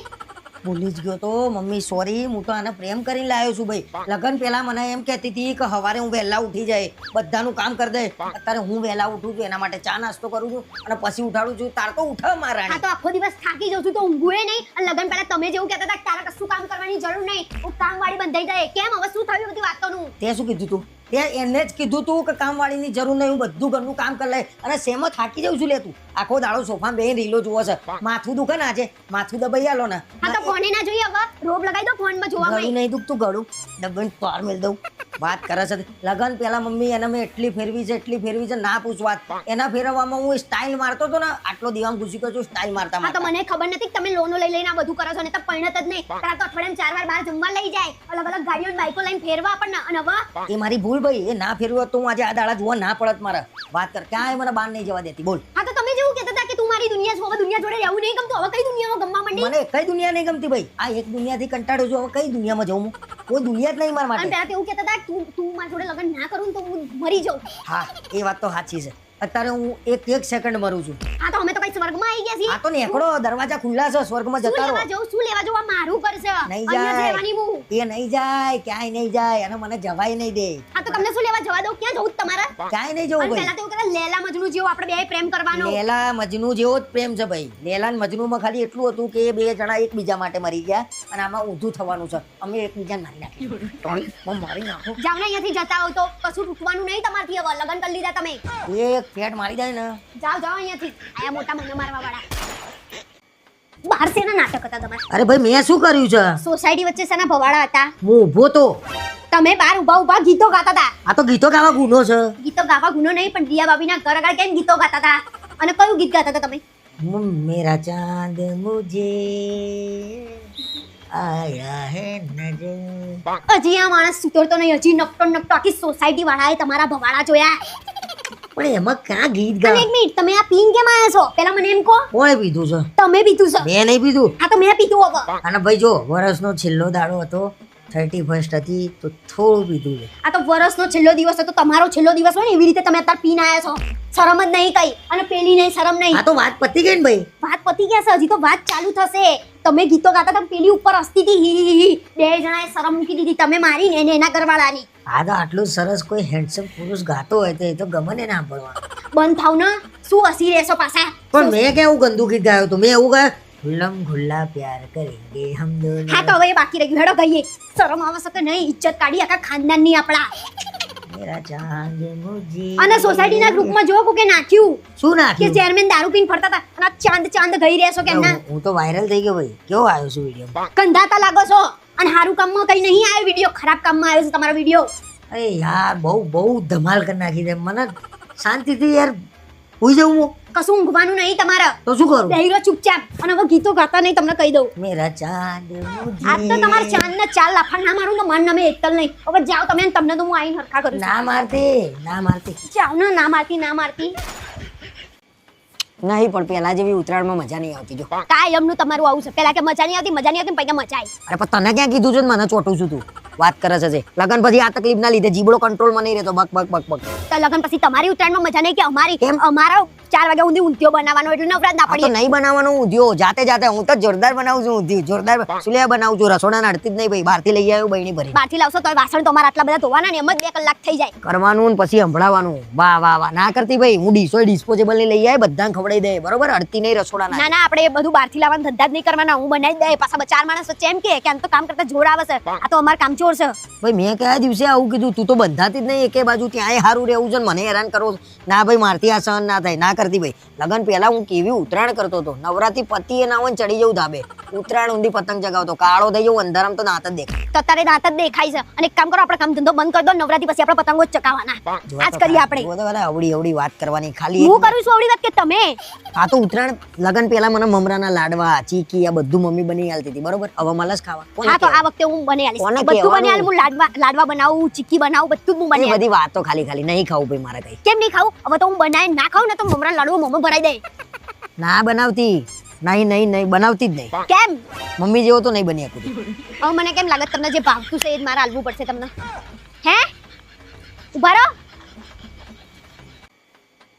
ભૂલી જ ગયો તો મમ્મી, સોરી. હું તો આને પ્રેમ કરીને લાવ્યો છું ભાઈ. લગન પહેલા મને એમ કહેતી હતી કે સવારે હું વહેલા ઉઠી જાય, બધાનું કામ કરી દે. અત્યારે હું વહેલા ઉઠું છું, એના માટે ચા નાસ્તો કરું છું અને પછી ઉઠાડું છું. તાર તો ઉઠાવ મારા. આ તો આખો દિવસ થાકી જાઉં છું તો ઊંઘુએ નહીં. અને લગન પહેલા તમે જેવું કહેતા હતા કે તારે કશું કામ કરવાની જરૂર નહીં, હું કામવાળી બંધાઈ જાય. કેમ હવે શું થયું બધી વાતોનું? તે શું કીધું તું? તે એને જ કીધું તું કે કામવાળીની જરૂર નહીં, હું બધું ઘરનું કામ કરી લે. અને સેમાં થાકી જાઉં છું લે તું. આખો દાડો સોફામાં બેહીને રીલો જોવો છે. માથું દુખે ને આજે, માથું દબાઈ આલો ને. હા તો ફોને ના જોઈએ હવે, રોબ લગાવી દો ફોનમાં જોવા ગળું માં. નહીં દુખતું, ગળું ડબ્બન પાર મેલ દઉં. વાત કરે છે લગન પહેલા મમ્મી, એને મેં એટલી ફેરવી છે ના પૂછ વાત. એના ફેરવવામાં હું સ્ટાઇલ મારતો હતો ને, આટલો દિવામ ઘૂસી ગયો છું સ્ટાઇલ મારતા હા તો મારતા. મને ખબર નથી કે તમે લોનો લઈ લઈને આ બધું કરો છો, ને તો પરિણત જ નહીં. તારા તો અઠવાડિયામાં 4 વાર બહાર જમવા લઈ જાય, અલગ અલગ ગાડીઓ ને બાઈકો લઈને ફેરવા આપણને. અને હવે એ મારી ભૂલ ભાઈ, એ ના ફેરવ્યો હોત તો હું આજે આ દાડા જોવા ના પડત. મારા વાત કર, ક્યાંય મને બહાર નહીં જવા દેતી. બોલ. હા તો તમે જેવું કહેતા હતા કે તું મારી દુનિયા છો, હવે દુનિયા જોડે રહેવું નહીં ગમતું. હવે કઈ દુનિયામાં ગમવા માંડી? મને કઈ દુનિયા નહીં ગમતી ભાઈ. આ એક દુનિયાથી કંટાળ્યો છું, હવે કઈ દુનિયામાં જઉં હું? કોઈ દુનિયા જ નહીં મારા અને માટે. પહેલા તો એવું કહેતા હતા કે તું મારી જોડે લગ્ન ના કરું ને તો હું મરી જાઉં. હા, એ વાત તો સાચી છે. અત્યારે હું એક સેકન્ડ મરું છું. હા તો અમે તો કઈ સ્વર્ગમાં આવી ગયા છીએ. આ તો નેકડો, દરવાજા ખુલ્લા છે, સ્વર્ગમાં શું જતા રહો. લેવા જાઉં, શું લેવા જાઉં? આ મારું ઘર છે, નહીં અહીંયા જ જાય, રહેવાની હું. એ નહીં જાય, ક્યાંય નહીં જાય, અને મને જવાય નહીં દે. હા તો તમને શું લેવા જવા દઉં? ક્યાં જવું તમારે? ક્યાંય નહીં જવું અને ભાઈ. પહેલા તો એવું કહેતા લેલા મજનુ જેવો આપણે બે પ્રેમ કરવાનો. લેલા મજનુ જેવો જ પ્રેમ છે ભાઈ. લેલા ને મજનુમાં ખાલી એટલું હતું કે એ બે જણા એકબીજા માટે મરી ગયા, અને આમાં ઊંધું થવાનું છે. અમે એકબીજાને મારી નાખ્યા. ટોણી મારી નાખો. જાવ ને અહીંયાથી જતા હો તો કશું તૂટવાનું નહીં તમારથી. હવે લગ્ન કરી લીધા તમે. એક ફેટ મારી જાય ને. જાઓ અહીંયાથી. આયા મોટા મને મારવા વાળા. બહાર શેના નાટક હતા તમારે? અરે ભાઈ મેં શું કર્યું છે? સોસાયટી વચ્ચે શેના ભવાડા હતા? હું ઊભો તો. તમે બહાર ઊભા ઊભા ગીતો ગાતા હતા. આ તો ગીતો ગાવા ગુનો છે. ગીતો ગાવા ગુનો નહીં, પણ રિયા ભાભીના ઘર આગળ કેમ ગીતો ગાતા હતા? અને કયું ગીત ગાતા હતા તમે? મેરા ચાંદ મુझे આયા હે નજર. હજી આ માણસ સુધરતો નહીં. હજી નકટો આખી સોસાયટી વાળાએ તમારા ભવાડા જોયા. પણ એમાં ક્યાં ગીત અને ગા? એક મિનિટ, તમે આ પીન કેમ આયા છો? પેલા મને એમ કહો. કોણે પીધું છે? તમે પીધું છે? મેં નહીં પીધું. હા તો મેં પીધું હવે. અને ભાઈ જો વર્ષનો છેલ્લો દાડો હતો, 31st હતી, તો થોડું પીધું છે. આ તો વર્ષનો છેલ્લો દિવસ હતો, તમારો છેલ્લો દિવસ હોય ને એવી રીતે તમે અત્યારે પીન આયા છો. શરમ જ નહીં કઈ. અને પેલી નહીં શરમ નહીં. આ તો વાત પતી ગઈ ને ભાઈ. વાત પતી ગયા છે, હજી તો વાત ચાલુ થશે. તમે ગીતો ગાતા હતા, પેલી ઉપર હસતી હતી, હી હી હી. બે જણાએ શરમ મૂકી દીધી, તમે મારી ને એને એના ઘરવાળાની. આ તો આટલું સરસ કોઈ હેન્ડસમ પુરુષ ગાતો હોય તો એ તો ગમે ને ના સાંભળવાનું. બંધ થાવ ને, શું હસી રહેશો પાછા? પણ મેં કેવું ગંદુ ગીત ગાયું હતું? મેં એવું ગાયું, ગુલ્લમ ગુલ્લા પ્યાર કરેંગે હમ દોનો. હા તો હવે એ બાકી રહ્યું. હેડો ગઈએ. શરમ આવે છે કે નહીં? ઇજ્જત કાઢી આખા ખાનદાનની આપણા. મેરા ચાંદ મુझे. અને સોસાયટીના ગ્રુપમાં જો કોકે નાખ્યું શું કે નાખ્યું? ચેરમેન દારૂ પીને ફરતા હતા અને આ ચાંદ ચાંદ ગઈ રહેશો કેમ ના? હું તો વાયરલ થઈ ગયો ભાઈ. કેવો આવ્યો છે વિડીયો? કંધાતા લાગો છો. અને સારું કામમાં કઈ નહીં આવ્યો વિડીયો, ખરાબ કામમાં આવ્યો છે તમારો વિડીયો. અરે યાર બહુ ધમાલ કરી નાખી દે. મને શાંતિથી યાર હુઈ જવું હું. કશું ઊંઘવાનું નહીં તમારે. તો શું કરું? બેહીરો ચૂપચાપ. અને હવે ગીતો ગાતા નહીં, તમને કહી દઉં. મેરા ચાંદ મુझे. આજ તો તમારા ચાંદના ચાર લાફા ના મારું તો મારું નામે એકલ નહીં. હવે જાઓ તમે ને તમને તો હું આઈને હરખા કરું છું. ના મારતી, ના મારતી. જાઓ ને, ના મારતી ના મારતી. નહીં પણ પેલા જેવી ઉત્તરાયણમાં મજા નહીં આવતી. જો કાયમનું તમારું આવું છે. પેલા કે મજા નહીં આવતી ને પછી મજા આવી. અરે પણ તને ક્યાં કીધું છે ને મને ચોટું છું તું? વાત કરે છે લગન પછી આ તકલીફ ના લીધે જીબડો કંટ્રોલમાં નહીં રહેતો. Buck buck buck buck. તો લગન પછી તમારી ઉત્તરાયણમાં મજા નહીં કે અમારી? કેમ? અમારા 4 વાગ્યા સુધી ઊંધિયો બનાવવાનો એટલે નવરાત ના આ તો પડીએ. નહીં બનાવવાનું ઊંધિયો. જાતે હું તો જોરદાર બનાવું છું ઊંધિયું. જોરદાર સુલિયા બનાવું છું. રસોડા અડતી જ નહીં ભાઈ. બહારથી લઈ આવ્યો બહેણી ભરી. બહારથી લાવશો તો વાસણ તો અમારા આટલા બધા ધોવાના ને એમ જ 2 કલાક થઈ જાય. કરવાનું ને પછી સંભળાવાનું. વાહ વાહ વાહ. ના કરતી ભાઈ. હું ડિસ્પોઝેબલ ની લઈ આવે, બધાને ખવડાવી દે. બરોબર? અડતી નહીં રસોડા ના ના, આપણે એ બધું બહારથી લાવવાનું ધંધા જ નહીં કરવાના. હું બનાવી દે. પાછા 4 માણસ વચ્ચે એમ કે આમ તો કામ કરતા જોર આવે છે. આ તો અમાર કામચોર છે. ભાઈ મેં કયા દિવસે આવું કીધું? તું તો બંધાતી જ નહીં એકે બાજુ. ત્યાંય સારું રહેવું છે ને મને હેરાન કરો છો. ના ભાઈ મારથી આ સહન ના થાય. ના કરતી ભાઈ. લગન પહેલા હું કેવી ઉત્તરાયણ કરતો હતો. નવરાત્રી પતિ એ ના હોય ચડી જવું ધાબે. ઉત્તરાયણ ઊંધી પતંગ ચગાવતો. કાળો થઈ જવું અંધારામ તો દાંત જ દેખાય. તો તારે દાંત જ દેખાય છે. અને એક કામ કરો, આપણે કામ ધંધો બંધ કરી દો. નવરાત્રી પછી આપણે પતંગો જ ચકાવવાના. આજ કરીએ આપણે. જો તો ભલા અવળી વાત કરવાની ખાલી. હું કરું છું આવડી વાત કે તમે? આ તો ઉત્તરાયણ લગન પહેલા મને મમરાના લાડવા, ચીકી આ બધું મમ્મી બની આલતી હતી. બરોબર? હવે મલસ ખાવા. કોને હા તો આ કહેવાનું? વખતે હું બની આલીશ. કોને બધું બની આલું. કહેવાનું? હું લાડવા બનાવું, ચીકી બનાવું, બધું જ હું બની એ આલું. બધી વાતો ખાલી નહીં ખાવું ભાઈ મારે કઈ. કેમ નહીં ખાવું? હવે તો હું બનાવીને ના ખાઉં ને તો મમરા લાડુ મોમો ભરાઈ દે. ના બનાવતી. નહીં બનાવતી જ નહીં. કેમ? મમ્મી જેવો તો નહીં બની શકું. હવે મને કેમ લાગે તમને જે ભાવતું છે એ જ મારે આલવું પડશે તમને. હે? ઉભા રહો.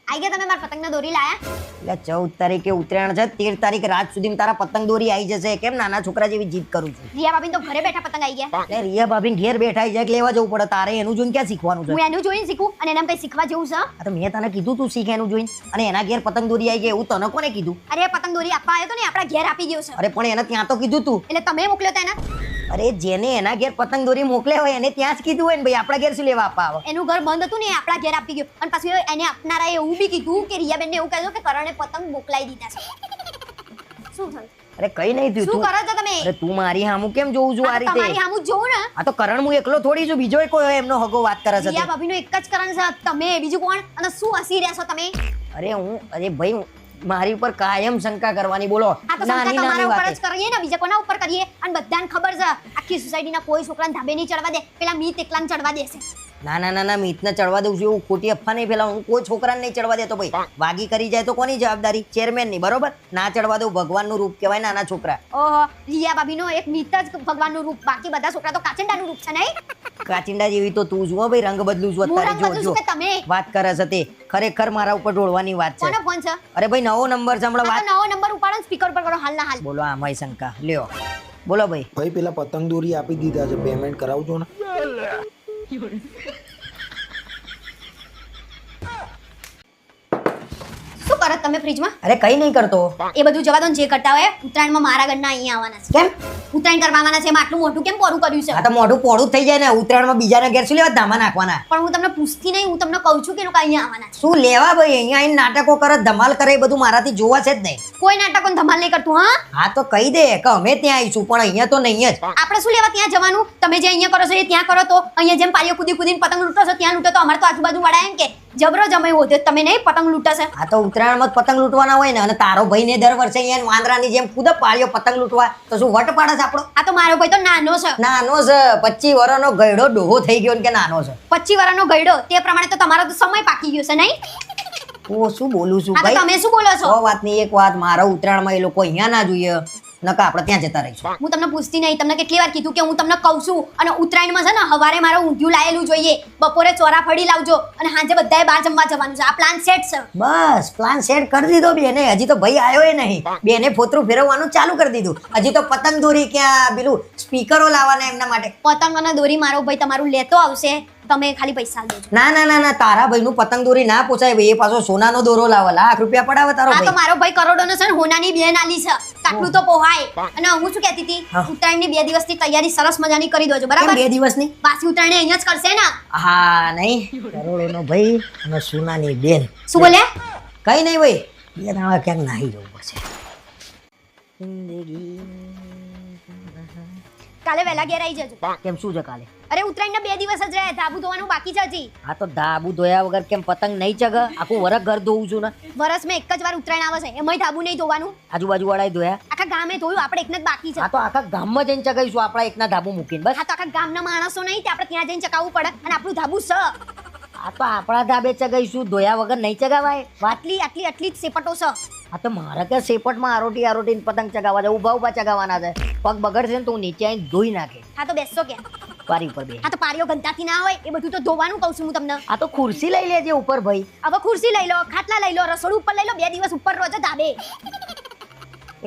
આઈ ગયા તમે મારા પતંગના દોરી લાયા? એટલે 14 તારીખે ઉત્તરાયણ છે. 13 તારીખે રાત સુધી તારા પતંગ દોરી આવી જશે. કેમ નાના છોકરા જેવી જીદ કરું છું? રિયા ભાભી તો ઘરે બેઠા પતંગ આવી ગયા. એટલે રિયા ભાભી ઘેર બેઠા જાય કે લેવા જવું પડે. તારે એનું જોઈને ક્યાં શીખવાનું છે? હું એનું જોઈને શીખું અને એનામાં કઈ શીખવા જેવું છે? આ તો મેં તને કીધું તું શીખ એનું જોઈને. અને એના ઘેર પતંગ દોરી આવી ગઈ એવું તને કોને કીધું? અરે પતંગ દોરી આપવા આવ્યો તો ને આપણા ઘેર આપી ગયો છે. અરે પણ એને ત્યાં તો કીધું તું. એટલે તમે મોકલ્યો તો એને? અરે જેને એના ઘેર પતંગ દોરી મોકલ્યા હોય એને ત્યાં જ કીધું હોય ને ભાઈ. આપણા ઘેર શું લેવા આપવા આવે? એનું ઘર બંધ હતું ને આપણા ઘેર આપી ગયો. અને પાછું એને આપનારાએ એવું બી કીધું કે રિયાબેનને એવું કહેજો કે કરણે પતંગ મોકલાઈ દીધા છે. શું થયું? અરે કઈ નહીં થયું. શું તું કરો છો તમે? અરે તું મારી હામું કેમ જોઉં છું આ આ તો તમારી રીતે? સામું જ જોઉં ને. આ તો કરણ હું એકલો થોડી છું. બીજો કોઈ એમનો હગો વાત કરે છે તે. રિયા ભાભીનો એક જ કરણ છે. તમે બીજું કોણ? અને શું હસી રહ્યા છો તમે? અરે ભાઈ મારી ઉપર કાયમ શંકા કરવાની. બોલો આ તો શંકા તમારા ઉપર જ કરીએ ને, બીજા કોના ઉપર કરીએ? અને બધાને ખબર છે આખી સોસાયટીના કોઈ છોકરાને ધાબે નહીં ચડવા દે. પેલા મીત એકલાને ચડવા દેશે. ના મીતને ચડવા દઉં છું એવું ખોટી અફવા નહીં. પેલા હું કોઈ છોકરાને નહીં ચડવા દેતો ભાઈ. વાગી કરી જાય તો કોની જવાબદારી? ચેરમેનની. બરોબર? ના ચડવા દઉં. ભગવાનનું રૂપ કહેવાય નાના છોકરા. ઓહો, રિયા ભાભીનો એક મીત જ ભગવાનનું રૂપ. બાકી બધા છોકરા તો કાચંડાનું રૂપ છે નહીં? કાચિંડા જેવી તો તું જુઓ ભાઈ. રંગ બદલું છું હું રંગ અત્યારે. બદલું છું કે તમે? વાત કરે છે તે. ખરેખર મારા ઉપર ઢોળવાની વાત છે. કોનો ફોન છે? અરે ભાઈ નવો નંબર છે હમણાં. આ વાત તો નવો નંબર ઉપાડો, સ્પીકર પર કરો હાલના હાલ. બોલો આમાંય શંકા. લ્યો બોલો ભાઈ. ભાઈ પેલા પતંગ દોરી આપી દીધા છે, પેમેન્ટ કરાવજો ને. શું કરો કરો છો તમે ફ્રીજમાં? અરે કઈ નહીં કરતો. એ બધું જવા દો ને, જે કરતા હોય ઉત્તરાયણમાં મારા ઘરના અહીંયા આવવાના છે. કેમ? ઉત્તરાયણ કરવા આવવાના છે, એમાં આટલું મોટું કેમ પોરું કર્યું છે? આ તો મોઢું પોળું થઈ જાય ને, ઉત્તરાયણમાં બીજાના ઘેર શું લેવા ધામા નાખવાના? પણ હું તમને પૂછતી નહીં, હું તમને કહું છું કે એ લોકો અહીંયા આવવાના છે. શું લેવા ભાઈ? અહીંયા આવીને નાટકો કરે, ધમાલ કરે, એ બધું મારાથી જોવા છે જ નહીં. કોઈ નાટકો ધમાલ નહીં કરતું. હા, હા તો કહી દે કે અમે ત્યાં આવીશું, પણ અહીંયા તો નહીં જ. આપણે શું લેવા ત્યાં જવાનું? તમે જે અહીંયા કરો છો એ ત્યાં કરો. તો અહીંયા જેમ પારીઓ કૂદી કૂદીને પતંગ લૂંટો છો ત્યાં લૂંટો. તો અમારે તો આજુબાજુ વાળા એમ કે જબરો જમાઈ હોતે, તમે નહીં પતંગ લૂંટો છે. આ તો ઉત્તરાયણમાં જ પતંગ લૂંટવાના હોય ને, અને તારો ભાઈ ને દર વર્ષે અહીંયા વાંદરાની જેમ કૂદે પાળ્યો પતંગ લૂંટવા, તો શું વટ પાડે છે આપણો? આ તો મારો ભાઈ તો નાનો છે. નાનો છે, 25 વર્ષનો ગયડો ડોહો થઈ ગયો ને કે નાનો છે. 25 વર્ષનો ગયડો, તે પ્રમાણે તો તમારો તો સમય પાકી ગયો છે નહીં? હું શું બોલું છું આ તો ભાઈ? તમે શું બોલો છો? સો વાતની એક વાત, મારા ઉત્તરાયણમાં એ લોકો અહીંયા ના જોઈએ, નકા આપણે ત્યાં જતા રહીશું. હું તમને પૂછતી નહીં, તમને કેટલી વાર કીધું કે હું તમને કહું છું. અને ઉત્તરાયણમાં છે ને હવારે મારે ઊંધિયું લાયેલું જોઈએ, બપોરે ચોરાફળી લાવજો, અને સાંજે બધાએ બહાર જમવા જવાનું છે. આ પ્લાન સેટ છે. બસ પ્લાન સેટ કરી દીધો બેને. હજી તો ભાઈ આવ્યો એ નહીં, બેને ફોતરું ફેરવવાનું ચાલુ કરી દીધું. હજી તો પતંગ દોરી ક્યાં પેલું સ્પીકરો લાવવાના એમના માટે. પતંગ અને દોરી મારો ભાઈ તમારું લેતો આવશે, તમે ખાલી પૈસા દેજો. ના ના ના ના, તારા ભાઈનું પતંગ દોરી ના પોસાય ભાઈ. એ પાછો સોનાનો દોરો લાવે, લાખ રૂપિયા પડાવે તારો આ તો ભાઈ. મારો ભાઈ કરોડોનો છે ને, હોનાની બેન આલી છે, કાટલું તો પોહાય. અને હું શું કહેતી હતી, હા. ઉત્તરાયણની 2 દિવસની તૈયારી સરસ મજાની કરી દેજો, કેમ બરાબર? 2 દિવસની? પાછી ઉત્તરાયણ અહીંયા જ કરશે ને. હા નહીં, કરોડોનો ભાઈ અને સોનાની બેન. શું બોલ્યા? કઈ નહીં ભાઈ, બે દાડા ક્યાંક નાહી જવું પડશે. કાલે વહેલા ઘેર આવી જજો. કેમ શું છે કાલે? અરે ઉત્તરાયણના 2 દિવસ જ રહ્યા, ધાબુ ધોવાનું બાકી છે હજી. આ તો ધાબુ ધોયા વગર કેમ પતંગ નહીં ચગે? આખું વરસ ઘર ધોવું છું ને. વરસમાં એક જ વાર ઉત્તરાયણ આવે છે, એમાંય ધાબુ નહીં ધોવાનું. આજુબાજુ વાળાએ ધોયા. આખા ગામે ધોયું, આપણે એકને જ બાકી છે. આ તો આખા ગામમાં જઈને ચગાવીશું આપણા એકના ધાબુ મૂકીને. બસ હા, તો આખા ગામના માણસો નહીં, તે આપણે ત્યાં જઈને ચકાવવું પડે. અને આપણું ધાબુ છે, આ તો આપણા ધાબે ચગાવીશું, ધોયા વગર નહીં ચગાવાય. આટલી આટલી આટલી જ સેપટો છે. આ તો મારે કે સેપટમાં આરોટીને પતંગ ચગાવવા છે, ઊભા ઊભા ચગાવવાના છે. પગ બગડશે ને તો હું નીચે આવીને ધોઈ નાખે. હા, તો બેસો કે પારી ઉપર બે. હા, તો પારીઓ ગંધાથી ના હોય એ બધું તો ધોવાનું કહું છું હું તમને. આ તો ખુરશી લઈ લેજે ઉપર ભાઈ. હવે ખુરશી લઈ લો, ખાટલા લઈ લો, રસોડું ઉપર લઈ લો, 2 દિવસ ઉપર રહો છો ધાબે.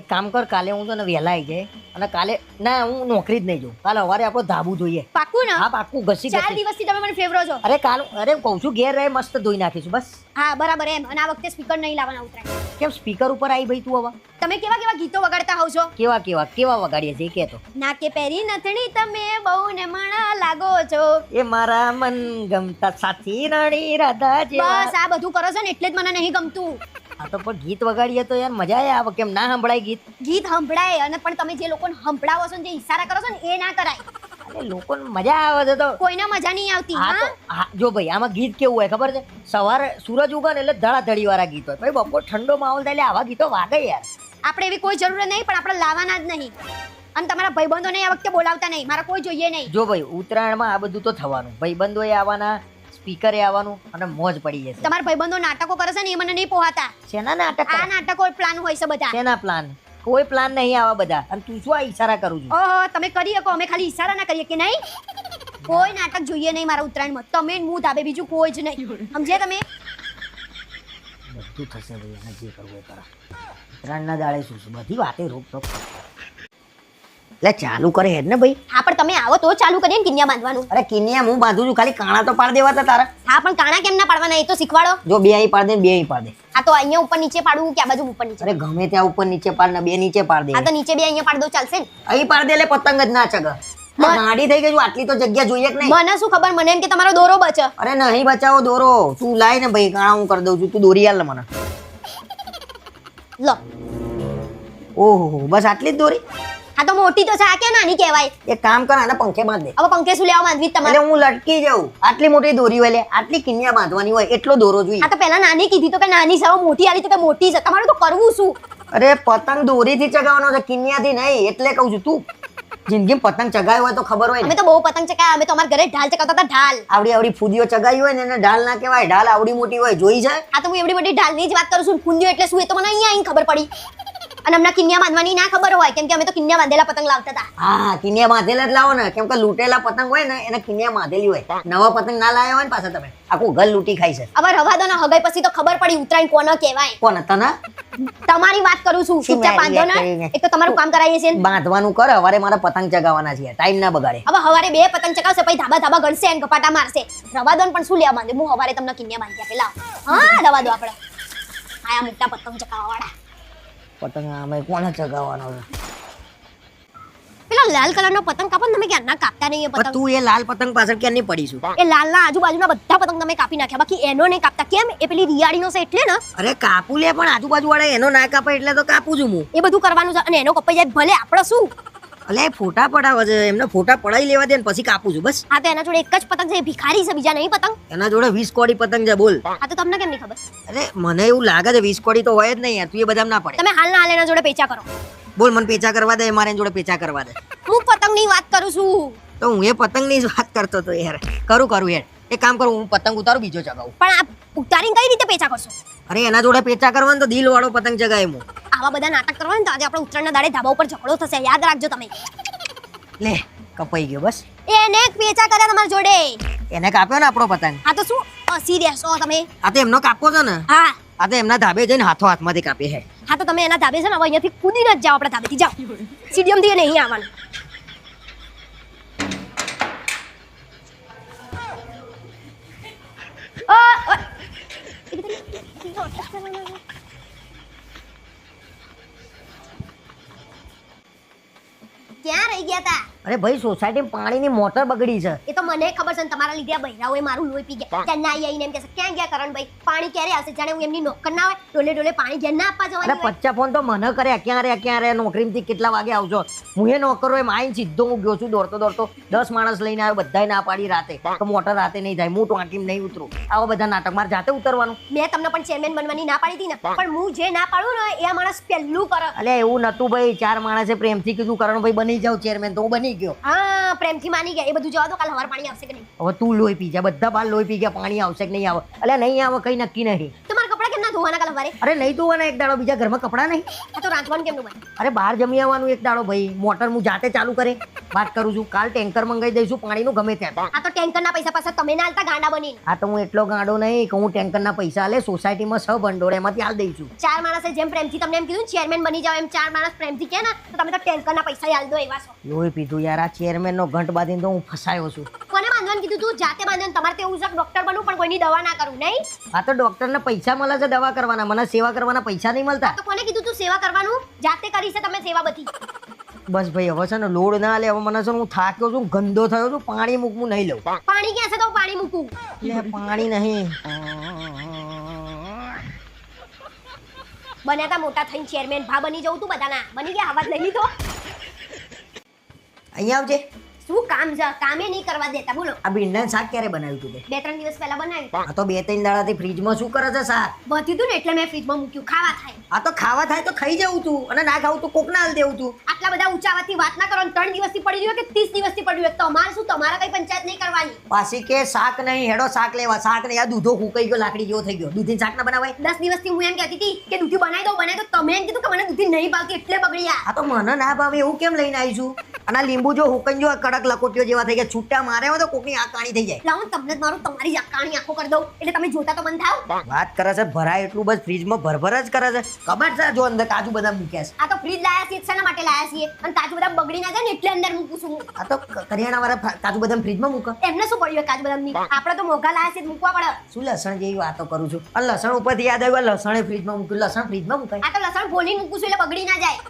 એક કામ કર, કાલે હું તને વહેલા આવી જાય, અને કાલે ના હું નોકરી જ નહીં જાઉં. કાલે સવારે આપણો ધાબુ ધોઈએ. પાક્કું ને? હા પાક્કું, ઘસી 4 ઘસી. દિવસથી તમે મને ફેવરો છો. અરે અરે કહું છું ઘેર રહે મસ્ત ધોઈ નાખીશું બસ. હા, બરાબર એમ. અને આ વખતે સ્પીકર નહીં લાવવાના ઉત્તરાયણ. કેમ સ્પીકર ઉપર આવી ભાઈ તું હવે? તમે કેવા કેવા ગીતો વગાડતા હોવ છો? કેવા કેવા કેવા વગાડીએ છે કે તો? નાકે પહેરી નથણી તમે બહુ ને મણા લાગો છો. એ મારા મન ગમતા સાથી રાણી રાધા જેવા. બસ આ બધું કરો છો ને એટલે જ મને નહીં ગમતું. આ તો પણ ગીત વગાડીએ તો યાર મજા આવે. કેમ ના સંભળાય ગીત? ગીત સંભળાય, અને પણ તમે જે લોકોને સંભળાવો છો ને, જે ઈશારા કરો છો ને, એ ના કરાય. અરે લોકોને મજા આવે છે તો. કોઈને મજા નહીં આવતી. હા તો હા, હા, જો ભાઈ આમાં ગીત કેવું હોય ખબર છે? સવારે સૂરજ ઉગે ને એટલે ધડાધડી વાળા ગીત હોય, ભાઈ બપોર ઠંડો માહોલ થાય એટલે આવા ગીતો વાગે યાર. આપણે એવી કોઈ જરૂર નહીં, પણ આપણે લાવવાના જ નહીં. અને તમારા ભાઈબંધોને આ વખતે બોલાવતા નહીં, મારા કોઈ જોઈએ નહીં. જો ભાઈ ઉત્તરાયણમાં આ બધું તો થવાનું, ભાઈબંધોએ આવવાના, સ્પીકરે આવવાનું, અને મોજ પડી જશે. તમારા ભાઈબંધો નાટકો કરે છે ને, એ મને નહીં પોહાતા. શેના નાટક આ કરે? નાટકો પ્લાન હોય છે બધા. શેના પ્લાન? કોઈ પ્લાન નહીં આવા બધા. અને તું શું આ ઈશારા કરું છું? ઓહો, તમે કરી શકો, અમે ખાલી ઈશારા ના કરીએ કે નહીં? કોઈ નાટક જોઈએ નહીં મારા ઉત્તરાયણમાં. તમે ને હું ધાબે, બીજું કોઈ જ નહીં. સમજ્યા તમે? બધું થશે ભાઈ, એને જે કરવું એ કરો. ઉત્તરાયણના દાડે શું છે બધી વાતે રોકટોક. એટલે ચાલુ કરે હેડ ને ભાઈ. હા, પણ તમે આવો તો ચાલુ કરીએ ને કિન્યા બાંધવાનું. અરે કિનિયા હું બાંધું છું, ખાલી કાણા તો પાડ દેવા તા તારા. હા, પણ કાણા કેમ ના પાડવાના એ તો શીખવાડો. જો બે અહીં પાડ દે ને બે અહીં પાડ દે. આ તો અહીંયા ઉપર નીચે પાડવું કે આ બાજુ ઉપર નીચે? અરે ગમે ત્યાં ઉપર નીચે પાડ ને બે નીચે પાડ દે. આ તો નીચે બે અહીંયા પાડ દો ચાલશે ને? અહીં પાડ દે એટલે પતંગ જ ના ચગે. ગાડી થઈ ગઈ, આટલી તો જગ્યા જોઈએ કે નહીં? મને શું ખબર, મને એમ કે તમારો દોરો બચે. અરે નહીં બચાવો દોરો, તું લાય ને ભાઈ, કાણા હું કરી દઉં છું, તું દોરી આલ ને મને. લો, ઓહો બસ આટલી જ દોરી? આ તો મોટી તો છે, આ ક્યાં નાની કહેવાય? એક કામ કર, આને પંખે બાંધ દે. હવે પંખે શું લેવા બાંધવી તમારે? એટલે હું લટકી જાઉં. આટલી મોટી દોરી હોય, લે આટલી કિનિયા બાંધવાની હોય એટલો દોરો જોઈએ. આ તો પહેલા નાની કીધી તો કે નાની છે, હવે મોટી આલી તો કે મોટી છે. તમારે તો કરવું શું? અરે પતંગ દોરીથી ચગાવવાનો છે, કિનિયાથી નહીં. એટલે કહું છું, તું જિંદગી પતંગ ચગાવ્યો હોય તો ખબર હોય અમે ને. તો બહુ પતંગ ચગાવ્યા. અમે તો અમારા ઘરે ઢાલ ચગાવતા હતા, ઢાલ. આવડી આવડી ફૂદીઓ ચગાવી હોય ને એને ઢાલ ના કહેવાય. ઢાલ આવડી મોટી હોય, જોઈ જાય. આ તો હું એવડી બધી ઢાલની જ વાત કરું છું. ફૂંદીઓ એટલે શું એ તો મને અહીંયા આવીને ખબર પડી. અને હમણાં કિન્યા બાંધવાની ના ખબર હોય, કેમ કે અમે તો કિન્યા બાંધેલા પતંગ લાવતા હતા. હા કિનિયા બાંધેલા જ લાવો ને, કેમ કે લૂંટેલા પતંગ હોય ને એને કિનિયા બાંધેલી હોય. નવા પતંગ ના લાવ્યા હોય ને પાછા તમે આખું ઘર લૂંટી ખાઈ છે. હવે રવા દો ને, હગાઈ પછી તો ખબર પડી ઉત્તરાયણ કોને કહેવાય. કોણ તને? તમારી વાત કરું છું. ચૂપચાપ બાંધો ને. એક તો તમારું કામ કરાવીએ છીએ. બાંધવાનું કર, હવારે મારા પતંગ ચગાવવાના છે, ટાઈમ ના બગાડે. હવે હવારે 2 પતંગ ચગાવશે, પછી ધાબા ધાબા ગળશે અને ગપાટા મારશે. રવા દો ને, પણ શું લેવા બાંધે? હું હવારે તમને કિન્યા બાંધી આપે. લાવ. હા, રવા દો આપણે. આયા મોટા પતંગ ચગાવવાવાળા. પતંગ આમે કોને ચગાવવાનો છે? પેલો લાલ કલરનો પતંગ કાપો ને તમે ક્યારના કાપતા નહીં એ પણ પતંગ. તું એ લાલ પતંગ પાછળ ક્યાંની પડીશું? એ લાલના આજુબાજુના બધા પતંગ તમે કાપી નાખ્યા, બાકી એનો નહીં કાપતા. કેમ? એ પેલી રિયાળીનો છે એટલે ને. અરે કાપું લે, પણ આજુબાજુ વાળા એનો ના કાપે એટલે તો કાપું છું હું. એ બધું કરવાનું છે અને એનો કપાઈ જાય ભલે, આપણે શું. અલે ફોટા પડાવે છે, એમને ફોટા પડાવી લેવા દે ને પછી કાપું છું બસ. હા તો એના જોડે એક જ પતંગ છે, એ ભિખારી છે, બીજા નહીં પતંગ. એના જોડે 20 કોડી પતંગ છે બોલ. હા તો તમને કેમ નહીં ખબર? અરે મને એવું લાગે છે 20 કોડી તો હોય જ નહીં યાર, તું એ બધામાં ના પડે. તમે હાલના હાલ એના જોડે પેચા કરો. બોલ મને પેચા કરવા દે, મારે એની જોડે પેચા કરવા દે. હું પતંગની વાત કરું છું. તો હું એ પતંગની જ વાત કરતો તો યાર. કરું યાર, એક કામ કરું, હું પતંગ ઉતારું, બીજો ચગાવું. પણ આ ઉતારીને કઈ રીતે પેચા કરશો? અરે એના જોડે પેચા કરવાનું તો દિલ વાળો પતંગ ચગાય હું. આવા બધા નાટક કરવા ને તો આજે આપણે ઉત્તરાયણના દાડે ધાબા ઉપર ઝઘડો થશે, યાદ રાખજો તમે. લે કપાઈ ગયો બસ. એને એક પેચા કર્યા તમારા જોડે. એને કાપ્યો ને આપણો પતંગ. હા તો શું હસી રહેશો તમે? આ તો એમનો કાપવો છે ને. હા આ તો એમના ધાબે જઈને હાથો હાથમાંથી કાપી હે. હા તો તમે એના ધાબે છે ને હવે અહીંયાથી કૂદીને જ જાઓ, આપણા ધાબેથી જાઓ. સીડીએમથી નહીં આવવાનું. ક્યાં રહી ગયા તા? અરે ભાઈ સોસાયટીમાં પાણીની મોટર બગડી છે. એ તો મને ખબર છે ને, તમારા લીધે આ બૈરાઓએ મારું લોહી પી ગયા. ત્યાં ના આવીને એમ કહેશે ક્યાં ગયા કરણભાઈ, પાણી ક્યારે આવશે? જાણે હું એમની નોકર ના હોય, ડોલે ડોલે પાણી ઘેર ના આપવા અરે જવાની હોય. 50 ફોન તો મને કર્યા, ક્યાં રે નોકરીમાંથી કેટલા વાગે આવજો? હું એ નોકરો એમ આઈને સીધો હું ગયો છું દોડતો 10 માણસ લઈને આવ્યો, બધાય ના પાડી રાતે તો મોટર રાતે નહીં થાય, હું ટાંકીમાં નહીં ઉતરું. આવા બધા નાટક મારે જાતે ઉતરવાનું. મેં તમને પણ ચેરમેન બનવાની ના પાડી હતી ને, પણ હું જે ના પાડું ને એ આ માણસ પહેલું કરે. અલે એવું નતું ભાઈ, 4 માણસે પ્રેમથી કીધું કરણભાઈ બની જાવ ચેરમેન, તો હું બની ગયો. હા પ્રેમથી માની ગયા. એ બધું જવા દો, કાલ હવાર પાણી આવશે કે નહીં? હવે તું લોહી પી જા, બધા બાર લોહી પી ગયા, પાણી આવશે કે નહીં આવે? અલે નહીં આવે કઈ નક્કી નહીં. તમારા કપડાં કેમ ના ધોવાના કાલ હવારે? અરે નહીં ધોવાના એક દાડો, બીજા ઘરમાં કપડા નહીં. આ તો રાંધવાનું કેમનું બને? અરે બહાર જમી આવવાનું એક દાડો ભાઈ, મોટર હું જાતે ચાલુ કરે વાત કરું છું. કાલ ટેન્કર મંગાવી દઈશું પાણીનું ગમે ત્યાં. આ તો ટેન્કરના પૈસા પાછા તમે ના આલતા ગાંડા બની. આ તો હું એટલો ગાંડો નહીં કે હું ટેન્કરના પૈસા લે, સોસાયટીમાં સહ ભંડોળ એમાંથી હાલ દઈશું. 4 માણસે જેમ પ્રેમથી તમને એમ કીધું ચેરમેન બની જાવ, એમ 4 માણસ પ્રેમથી કહે ને તો તમે તો ટેન્કરના પૈસા આલ દો એવા છો. લોહી પીધું યાર, આ ચેરમેનનો ઘંટ બાંધીને તો હું ફસાયો છું. કોને બાંધવાનું કીધું તું? જાતે બાંધવાનું. તમારે તો એવું છે ડોક્ટર બનવું પણ કોઈની દવા ના કરું નહીં. આ તો ડોક્ટરને પૈસા મળે છે દવા કરવાના, મને સેવા કરવાના પૈસા નહીં મળતા. તો કોને કીધું તું સેવા કરવાનું? જાતે કરી છે તમે સેવા બધી. બસ ભાઈ હવે છે ને લોડ ના લે, હવે મને છે ને હું થાક્યો છું, ગંદો થયો છું, પાણી મૂકવું નહીં લઉં. પાણી ક્યાં છે તો પાણી મૂકું? લે પાણી નહીં. બન્યા તા મોટા થઈને ચેરમેન ભા બની જવું તું બધાના. બની ગયા, આવાજ લઈ લીધો. અહીંયા આવજે. શું કામ છે? કામે નહીં કરવા દેતા. બોલો. આ ભીંડાનું શાક ક્યારે બનાવ્યું તું તે? 2-3 દિવસ પહેલા બનાવ્યું. આ તો 2-3 દાડાથી ફ્રીજમાં શું કરે છે શાક? વધી તું ને એટલે મેં ફ્રીજમાં મૂક્યું, ખાવા થાય. આ તો ખાવા થાય તો ખાઈ જવું તું, અને ના ખાવું તો કોકના હાલ દેવું તું. આટલા બધા ઊંચાવાથી વાત ના કરો. 3 દિવસથી પડી રહ્યું કે 30 દિવસથી પડી રહ્યું, તમારે શું? તમારે કઈ પંચાયત નહીં કરવાની. પાછી કે શાક નહીં, હેડો શાક લેવા. શાક નહીં, આ દૂધો ફૂંકાઈ ગયો, લાકડી જેવો થઈ ગયો. દૂધી શાક ના બનાવાય? 10 દિવસથી હું એમ કહેતી હતી કે દૂધી બનાવી દો. તમે એમ કીધું કે મને દૂધી નહીં ભાવતી એટલે બગડી આ. આ તો મને ના ભાવે એવું કેમ લઈને આવી છું? અને આ લીંબુ જો હુકન જો કડક લકોટીઓ જેવા થઈ ગયા, છૂટા મારે હોય તો કોકની આ કાણી થઈ જાય. લાવો તમને જ મારું, તમારી જ કાણી આંખો કરી દઉં એટલે તમે જોતા તો બંધ થાવ. વાત કરે છે ભરાય એટલું બસ ફ્રીજમાં ભરભર જ કરે છે. કબાટ છે જો અંદર કાજુ બદામ મૂક્યા છે. આ તો ફ્રીજ લાયા છીએ શેના માટે લાયા છીએ? અને કાજુ બધા બગડી ના જાય ને એટલે અંદર મૂકું છું હું. આ તો કરિયાણા વાળા કાજુ બદામ ફ્રીજમાં મૂકે. એમને શું પડ્યું કાજુ બદામની? આપણે તો મોઘા લાયા છીએ મૂકવા પડે. શું લસણ જેવી વાતો કરું છું? અને લસણ ઉપરથી યાદ આવ્યું, લસણે ફ્રીજમાં મૂક્યું. લસણ ફ્રીજમાં મુકાય? આ તો લસણ ફોલી મૂકું છું એટલે બગડી ના જાય.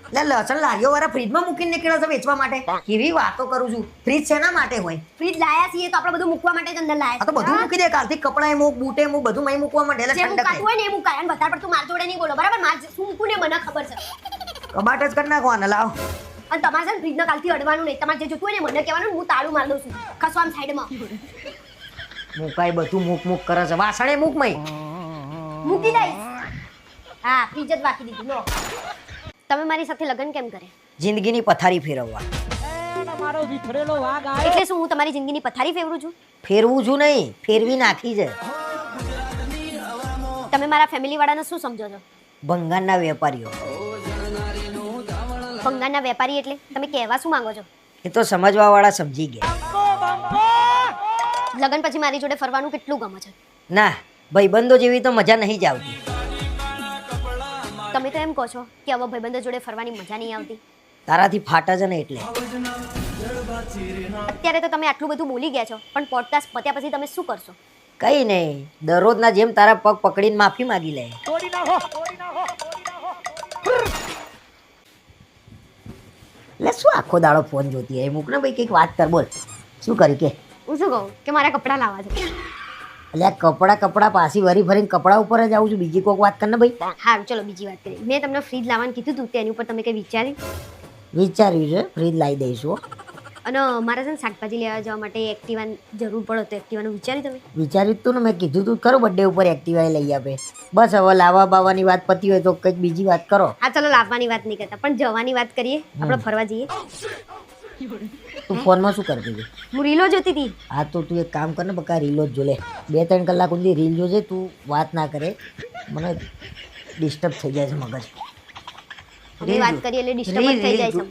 એટલે લસણ લારીઓ વાળા ફ્રીજમાં મૂકીને નીકળ્યા છે વેચવા માટે? કેવી વાતો કરું છું? ફ્રીજ શેના માટે હોય? ફ્રીજ લાયા છીએ તો આપણે બધું મૂકવા માટે જ અંદર લાયા આ તો બધું મૂકી દે, કાલથી કપડાં મૂક, બૂટે મૂક, બધું મય મૂકવા માંડે એટલે જે ઠંડક મૂકાતું હોય ને એ મુકાય. અને વધારે પડતું માર જોડે નહીં બોલો, બરાબર? માર શું મૂકું ને મને ખબર છે. કબાટ જ કરી નાખવાના. લાવ. અને તમારે છે ને ફ્રીજના કાલથી અડવાનું નહીં. તમારે જે જોતું હોય ને મને કહેવાનું, હું તાળું માર દઉં છું. ખસો આમ સાઈડમાં. મુકાય બધું મૂક કરે છે. વાસણે મૂક મય. મૂકી દઈશ. હા ફ્રીજ જ બાકી દીધું. લો તમે મારી સાથે લગ્ન કેમ કરે? જિંદગીની પથારી ફેરવવા. મારો વિખરેલો વાઘ આવ્યો. એટલે શું હું તમારી જિંદગીની પથારી ફેરવું છું? ફેરવું છું નહીં, ફેરવી નાખી છે. તમે મારા ફેમિલી વાળાને શું સમજો છો? ભંગારના વેપારીઓ. ભંગારના વેપારી એટલે તમે કહેવા શું માંગો છો? એ તો સમજવા વાળા સમજી ગયા. લગ્ન પછી મારી જોડે ફરવાનું કેટલું ગમે છે? ના, ભાઈબંધો જેવી તો મજા નહીં જ આવતી. તમે તો એમ કહો છો કે હવે ભાઈબંધો જોડે ફરવાની મજા નહીં આવતી. તારાથી ફાટા છે ને એટલે. અત્યારે તો તમે આટલું બધું બોલી ગયા છો, પણ પોડકાસ્ટ પત્યા પછી તમે શું કરશો? કઈ નહીં, દરરોજના જેમ તારા પગ પકડીને માફી માંગી લે. એટલે શું આખો દાડો ફોન જોતી હોય? મૂક ને ભાઈ, કંઈક વાત કર, બોલ. શું કરી કે? હું શું કહું કે મારા કપડાં લાવવા છે. એટલે આ કપડાં પાછી વરી ફરીને કપડા ઉપર જ આવું છું, બીજી કોઈક વાત કર ને ભાઈ. હા ચલો બીજી વાત કરીએ. મેં તમને ફ્રીજ લાવવાનું કીધું હતું તેની ઉપર તમે કંઈ વિચાર્યું? વિચાર્યું છે, ફ્રીજ લાવી દઈશું હો. અને મારે છે ને શાકભાજી લેવા જવા માટે એક્ટિવાની જરૂર પડે તો એક્ટિવાનું વિચાર્યું તમે? વિચાર્યું જ તું ને, મેં કીધું તું ખરું બર્થડે ઉપર એક્ટિવા લઈ આપે. બસ હવે લાવવા બાવાની વાત પતી હોય તો કંઈક બીજી વાત કરો. હા ચલો લાવવાની વાત નહીં કરતા, પણ જવાની વાત કરીએ. આપણે ફરવા જઈએ. તું ફોનમાં શું કરતી હતી? હું રીલો જોતી હતી. હા તો તું એક કામ કર ને, બકા રીલો જ જો લે. 2-3 કલાક સુધી રીલ જોજે, તું વાત ના કરે, મને ડિસ્ટર્બ થઈ જાય છે મગજ. અમે વાત કરીએ એટલે ડિસ્ટર્બ થઈ જાય છે.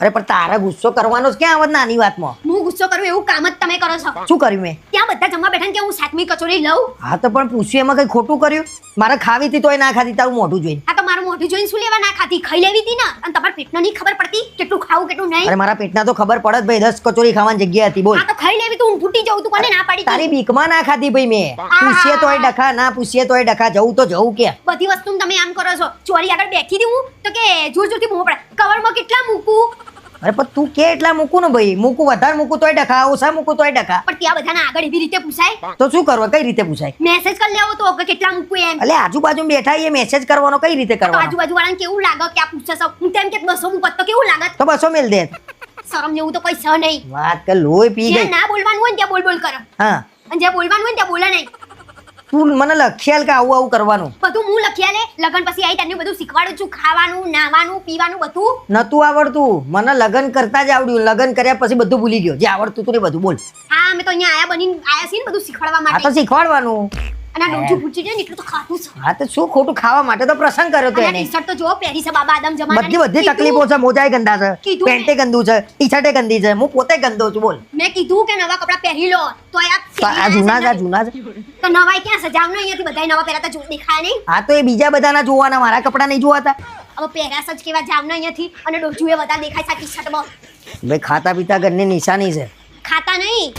અરે પણ તારે ગુસ્સો કરવાનો જ ક્યાં આવત નાની વાતમાં? હું ગુસ્સો કરું એવું કામ જ તમે કરો છો. શું કર્યું મેં? ત્યાં બધા જમવા બેઠા ને કે હું સાતમી કચોરી લઉં. હા તો પણ પૂછ્યું એમાં કઈ ખોટું કર્યું? મારે ખાવી હતી તોય ના ખાધી, તારું મોઢું જોઈને. આ તો મારું મોઢું જોઈને શું લેવા ના ખાતી? ખાઈ લેવી હતી ને. અને તમારા પેટનો નહીં ખબર પડતી કેટલું ખાવું કેટલું નહીં? અરે મારા પેટના તો ખબર પડે જ ભાઈ, 10 કચોરી ખાવાની જગ્યા હતી, બોલ. આ તો ખાઈ લેવી તો હું ફૂટી જાઉં. તું કોને ના પાડી? તારી બીકમાં ના ખાધી ભાઈ મેં. પૂછીએ તોય ડખા, ના પૂછીએ તોય ડખા, જવું તો જવું કે. બધી વસ્તુ તમે આમ કરો છો. ચોરી આગળ બેઠી હતી હું તો કે જોર જોરથી મોં પડે. કવરમાં કેટલા મૂકું? અરે પણ તું કે એટલા મૂકું ને ભાઈ, મૂકું વધારે મૂકું તોય ડખા, ઓછા મૂકું તોય ડખા. પણ ત્યાં બધાના આગળ એવી રીતે પૂછાય? તો શું કરવા, કઈ રીતે પૂછાય? મેસેજ કરી લેવો તો કે કેટલા મૂકું એમ. એટલે આજુબાજુ બેઠા એ મેસેજ કરવાનો કઈ રીતે તો કરવાનો? આજુબાજુ વાળાને કેવું લાગે કે આ પૂછે છે? હું તેમ કે 200 મૂકત તો કેવું લાગત? તો 200 મેલ દે. શરમ જેવું તો કઈ છે નહીં. વાત કર, લોહી પી જ્યાં ગઈ. ના બોલવાનું હોય ને ત્યાં બોલ બોલ કરો. હા અને જ્યાં બોલવાનું હોય ને ત્યાં બોલે નહીં. તું મને લખ્યાલ કે આવું આવું કરવાનું બધું હું લખ્યા લે. લગન પછી આવી તને બધું શીખવાડું છું. ખાવાનું, નાવાનું, પીવાનું બધું. નતું આવડતું મને, લગ્ન કરતા જ આવડ્યું. લગ્ન કર્યા પછી બધું ભૂલી ગયો, જે આવડતું તું ને બધું બોલ. હા અમે તો અહીંયા આયા બનીને આયા છીએ ને બધું શીખવાડવા આ માટે. તો શીખવાડવાનું. અને આ ડોંજું પૂછી જાય ને એટલું તો ખાતું છે. હા તો શું ખોટું, ખાવા માટે તો પ્રસંગ કર્યો તો અને એને. ટી-શર્ટ તો જો પહેરી છે બાબા આદમ જમાનાની. બધી તકલીફો છે, મોજાય ગંદા છે, કીધું મેં. પેન્ટે ગંદુ છે, ટી-શર્ટે ગંદી છે, હું પોતે ગંદો છું, બોલ. મેં કીધું કે નવા કપડાં પહેરી લો તો આ જૂના છે, આ જૂના છે. તો નવાઈ ક્યાં સજાવનો? અહીંયાથી બધાય નવા પહેરાતા જો દેખાય નહીં. હા તો એ બીજા બધાના જોવાના, મારા કપડા નહીં જોવાતા. હવે પહેર્યા સજ કેવા જાવનો અહીંયાથી અને ડોજુએ વધારે દેખાય છે ટી-શર્ટમાં. ભાઈ ખાતા પીતા ઘરની નિશાની છે. ખાતા નહીં